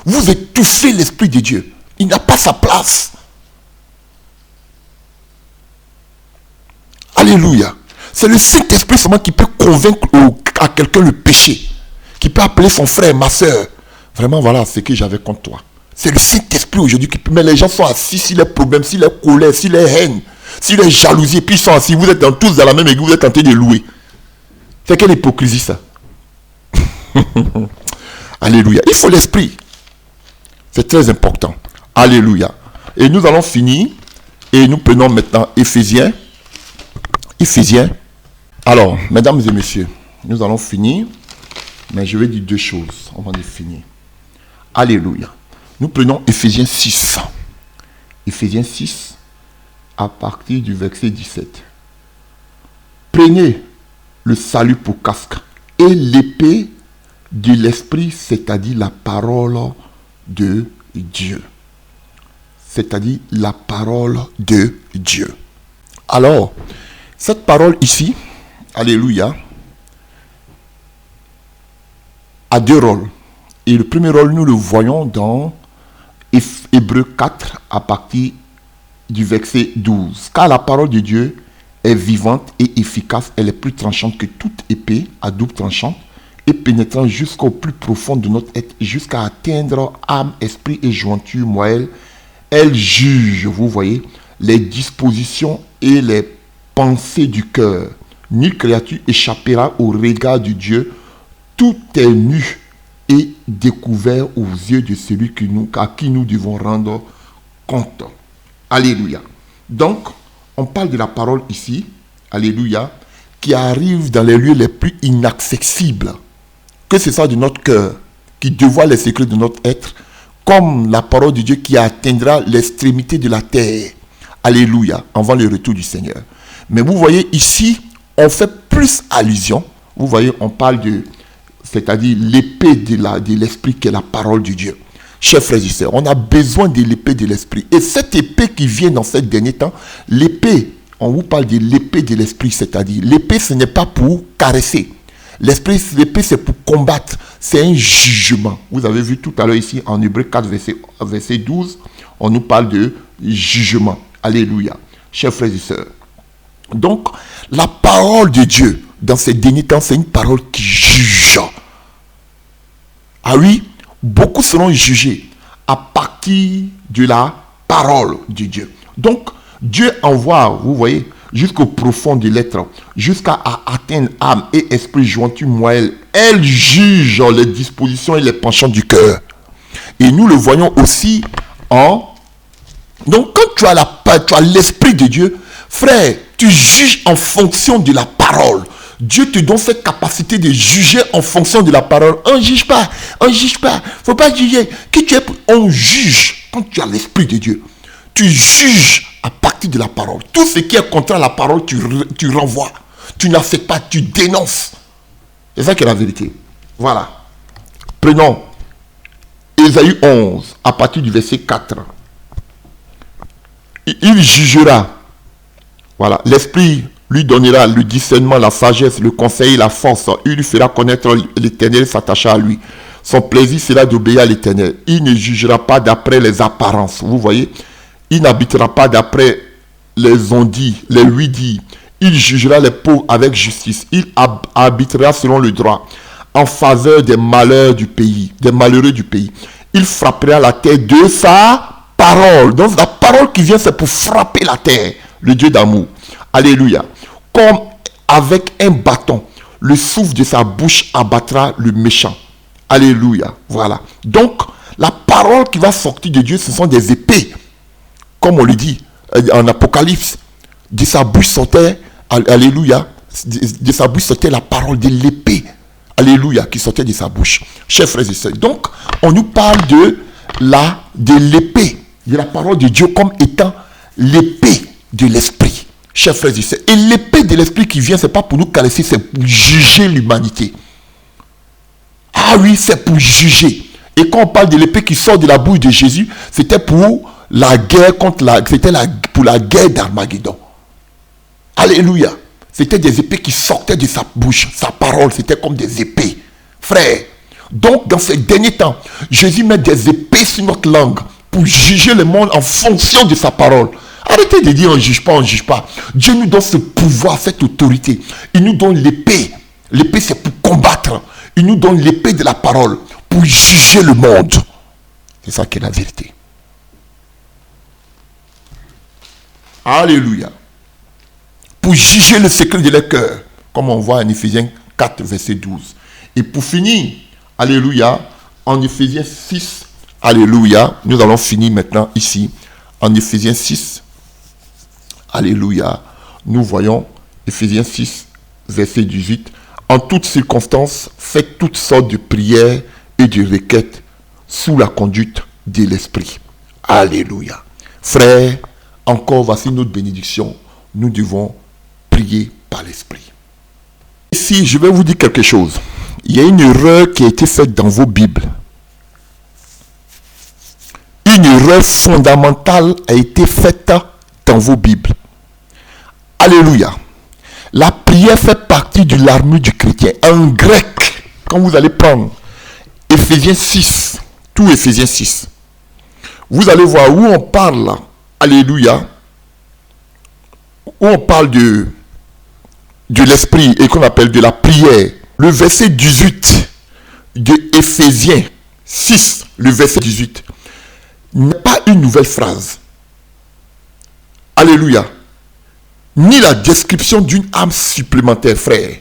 Vous étouffez l'Esprit de Dieu. Il n'a pas sa place. Alléluia. C'est le Saint-Esprit seulement qui peut convaincre à quelqu'un le péché. Qui peut appeler son frère, ma soeur. Vraiment, voilà ce que j'avais contre toi. C'est le Saint-Esprit aujourd'hui qui peut... Mais les gens sont assis sur les problèmes, sur les colères, sur les haines, sur les jalousies. Et puis ils sont assis. Vous êtes tous dans la même église, vous êtes en train de louer. C'est quelle hypocrisie ça? Alléluia. Il faut l'Esprit. C'est très important. Alléluia. Et nous allons finir. Et nous prenons maintenant Éphésiens. Éphésiens. Alors, mesdames et messieurs, nous allons finir. Mais je vais dire deux choses avant de finir. Alléluia. Nous prenons Éphésiens 6. Éphésiens 6, à partir du verset 17. Prenez le salut pour casque et l'épée de l'esprit, c'est-à-dire la parole de Dieu. C'est-à-dire la parole de Dieu. Alors, cette parole ici, alléluia, a deux rôles. Et le premier rôle, nous le voyons dans Hébreux 4 à partir du verset 12. Car la parole de Dieu est vivante et efficace. Elle est plus tranchante que toute épée à double tranchant et pénétrant jusqu'au plus profond de notre être, jusqu'à atteindre âme, esprit et jointure moelle. Elle juge, vous voyez, les dispositions et les pensées du cœur. Nulle créature échappera au regard de Dieu. Tout est nu et découvert aux yeux de celui à qui nous devons rendre compte. Alléluia. Donc, on parle de la parole ici, alléluia, qui arrive dans les lieux les plus inaccessibles, que ce soit de notre cœur, qui dévoile les secrets de notre être, comme la parole de Dieu qui atteindra l'extrémité de la terre. Alléluia, avant le retour du Seigneur. Mais vous voyez ici, on fait plus allusion. Vous voyez, on parle de... c'est-à-dire l'épée de l'esprit qui est la parole de Dieu. Chers frères et sœurs, on a besoin de l'épée de l'esprit. Et cette épée qui vient dans ces derniers temps, l'épée, on vous parle de l'épée de l'esprit, c'est-à-dire l'épée ce n'est pas pour caresser. L'épée c'est pour combattre, c'est un jugement. Vous avez vu tout à l'heure ici en Hébreux 4 verset 12, on nous parle de jugement. Alléluia. Chers frères et sœurs. Donc, la parole de Dieu dans ces derniers temps, c'est une parole qui juge. Ah oui, beaucoup seront jugés à partir de la parole de Dieu. Donc, Dieu envoie, vous voyez, jusqu'au profond de l'être, jusqu'à atteindre âme et esprit, jointure moelle. Elle juge les dispositions et les penchants du cœur. Et nous le voyons aussi en... Donc, quand tu as l'esprit de Dieu, frère, tu juges en fonction de la parole. Dieu te donne cette capacité de juger en fonction de la parole. On ne juge pas. On ne juge pas. Il ne faut pas juger. Qui tu es? On juge quand tu as l'esprit de Dieu. Tu juges à partir de la parole. Tout ce qui est contre la parole, tu renvoies. Tu n'acceptes pas, tu dénonces. C'est ça qui est la vérité. Voilà. Prenons Ésaïe 11, à partir du verset 4. Il jugera. Voilà. L'esprit lui donnera le discernement, la sagesse, le conseil, la force. Il lui fera connaître l'Éternel, s'attacher à lui. Son plaisir sera d'obéir à l'Éternel. Il ne jugera pas d'après les apparences. Vous voyez, il n'habitera pas d'après les ondits, les lui-dits. Il jugera les pauvres avec justice. Il arbitrera selon le droit en faveur des malheurs du pays, des malheureux du pays. Il frappera la terre de sa parole. Donc la parole qui vient, c'est pour frapper la terre, le Dieu d'amour. Alléluia. Comme avec un bâton, le souffle de sa bouche abattra le méchant. Alléluia. Voilà. Donc, la parole qui va sortir de Dieu, ce sont des épées. Comme on le dit en Apocalypse. De sa bouche sortait, alléluia, de sa bouche sortait la parole de l'épée. Alléluia, qui sortait de sa bouche. Chers frères et sœurs. Donc, on nous parle de l'épée, de la parole de Dieu comme étant l'épée de l'esprit. Chers frères et sœurs. Et l'épée de l'esprit qui vient, ce n'est pas pour nous caresser, c'est pour juger l'humanité. Ah oui, c'est pour juger. Et quand on parle de l'épée qui sort de la bouche de Jésus, c'était pour la guerre pour la guerre d'Armageddon. Alléluia. C'était des épées qui sortaient de sa bouche. Sa parole, c'était comme des épées. Frère. Donc, dans ces derniers temps, Jésus met des épées sur notre langue pour juger le monde en fonction de sa parole. Arrêtez de dire on ne juge pas, on ne juge pas. Dieu nous donne ce pouvoir, cette autorité. Il nous donne l'épée. L'épée, c'est pour combattre. Il nous donne l'épée de la parole pour juger le monde. C'est ça qui est la vérité. Alléluia. Pour juger le secret de leur cœur, comme on voit en Éphésiens 4, verset 12. Et pour finir, alléluia, en Éphésiens 6, alléluia, nous allons finir maintenant ici, en Éphésiens 6, alléluia, nous voyons Éphésiens 6, verset 18, en toutes circonstances, faites toutes sortes de prières et de requêtes sous la conduite de l'Esprit. Alléluia. Frères, encore voici notre bénédiction. Nous devons prier par l'Esprit. Ici, je vais vous dire quelque chose. Il y a une erreur qui a été faite dans vos Bibles. Une erreur fondamentale a été faite dans vos Bibles. Alléluia. La prière fait partie de l'armure du chrétien. En grec, quand vous allez prendre Éphésiens 6, tout Éphésiens 6, vous allez voir où on parle, alléluia, où on parle de l'esprit et qu'on appelle de la prière. Le verset 18 de Éphésiens 6, le verset 18, n'est pas une nouvelle phrase. Alléluia. Ni la description d'une âme supplémentaire, frère.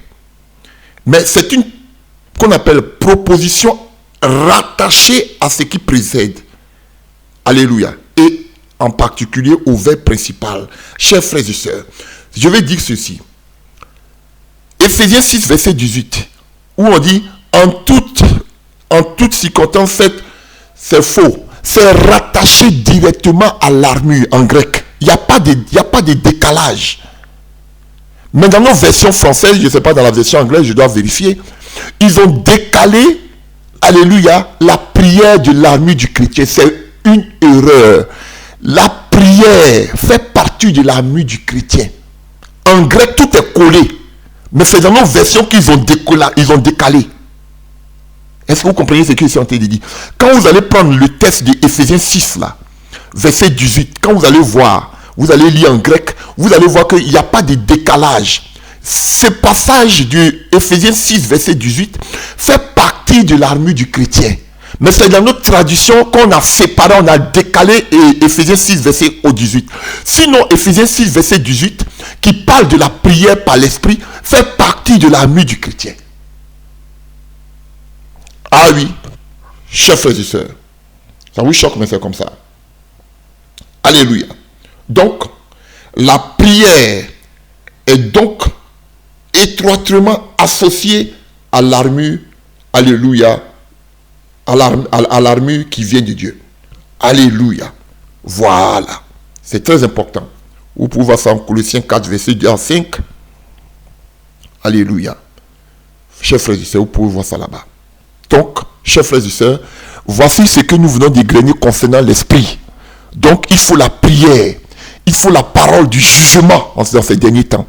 Mais c'est une qu'on appelle proposition rattachée à ce qui précède. Alléluia. Et en particulier au verbe principal. Chers frères et sœurs, je vais dire ceci. Éphésiens 6, verset 18, où on dit en toute circonstance, c'est faux. C'est rattaché directement à l'armure en grec. Il n'y a pas de décalage. Mais dans nos versions françaises, je ne sais pas, dans la version anglaise, je dois vérifier, ils ont décalé, alléluia, la prière de l'armure du chrétien. C'est une erreur. La prière fait partie de l'armure du chrétien. En grec, tout est collé. Mais c'est dans nos versions qu'ils ont décalé. Est-ce que vous comprenez ce que je suis en train de dire? Quand vous allez prendre le texte de Éphésiens 6, là, verset 18, quand vous allez voir, vous allez lire en grec, vous allez voir qu'il n'y a pas de décalage. Ce passage de Éphésiens 6, verset 18, fait partie de l'armure du chrétien. Mais c'est dans notre tradition qu'on a séparé, on a décalé Éphésiens 6, verset 18. Sinon, Éphésiens 6, verset 18, qui parle de la prière par l'esprit, fait partie de l'armure du chrétien. Ah oui, chers frères et sœurs, ça vous choque, mais c'est comme ça. Alléluia. Donc, la prière est donc étroitement associée à l'armure, alléluia, à l'armure qui vient de Dieu. Alléluia. Voilà. C'est très important. Vous pouvez voir ça en Colossiens 4, verset 2 à 5. Alléluia. Chers frères et sœurs, vous pouvez voir ça là-bas. Donc, chers frères et sœurs, voici ce que nous venons d'égrener concernant l'esprit. Donc, il faut la prière. Il faut la parole du jugement dans ces derniers temps.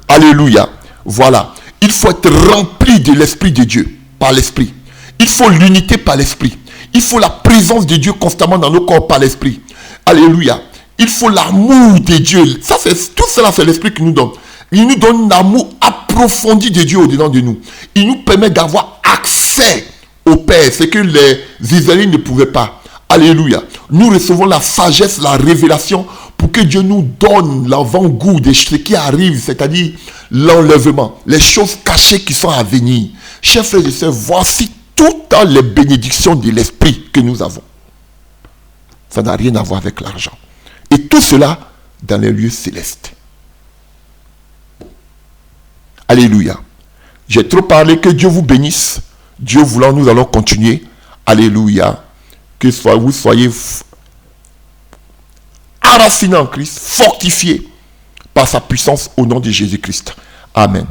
Alléluia. Voilà. Il faut être rempli de l'esprit de Dieu, par l'esprit. Il faut l'unité par l'esprit. Il faut la présence de Dieu constamment dans nos corps par l'esprit. Alléluia. Il faut l'amour de Dieu. Tout cela, c'est l'esprit qui nous donne. Il nous donne l'amour approfondi de Dieu au-dedans de nous. Il nous permet d'avoir accès au Père, ce que les Israélites ne pouvaient pas. Alléluia. Nous recevons la sagesse, la révélation pour que Dieu nous donne l'avant-goût de ce qui arrive, c'est-à-dire l'enlèvement, les choses cachées qui sont à venir. Chers frères et sœurs, voici toutes les bénédictions de l'Esprit que nous avons. Ça n'a rien à voir avec l'argent. Et tout cela dans les lieux célestes. Alléluia. J'ai trop parlé, que Dieu vous bénisse. Dieu voulant, nous allons continuer. Alléluia. Que vous soyez enracinés en Christ, fortifiés par sa puissance au nom de Jésus-Christ. Amen.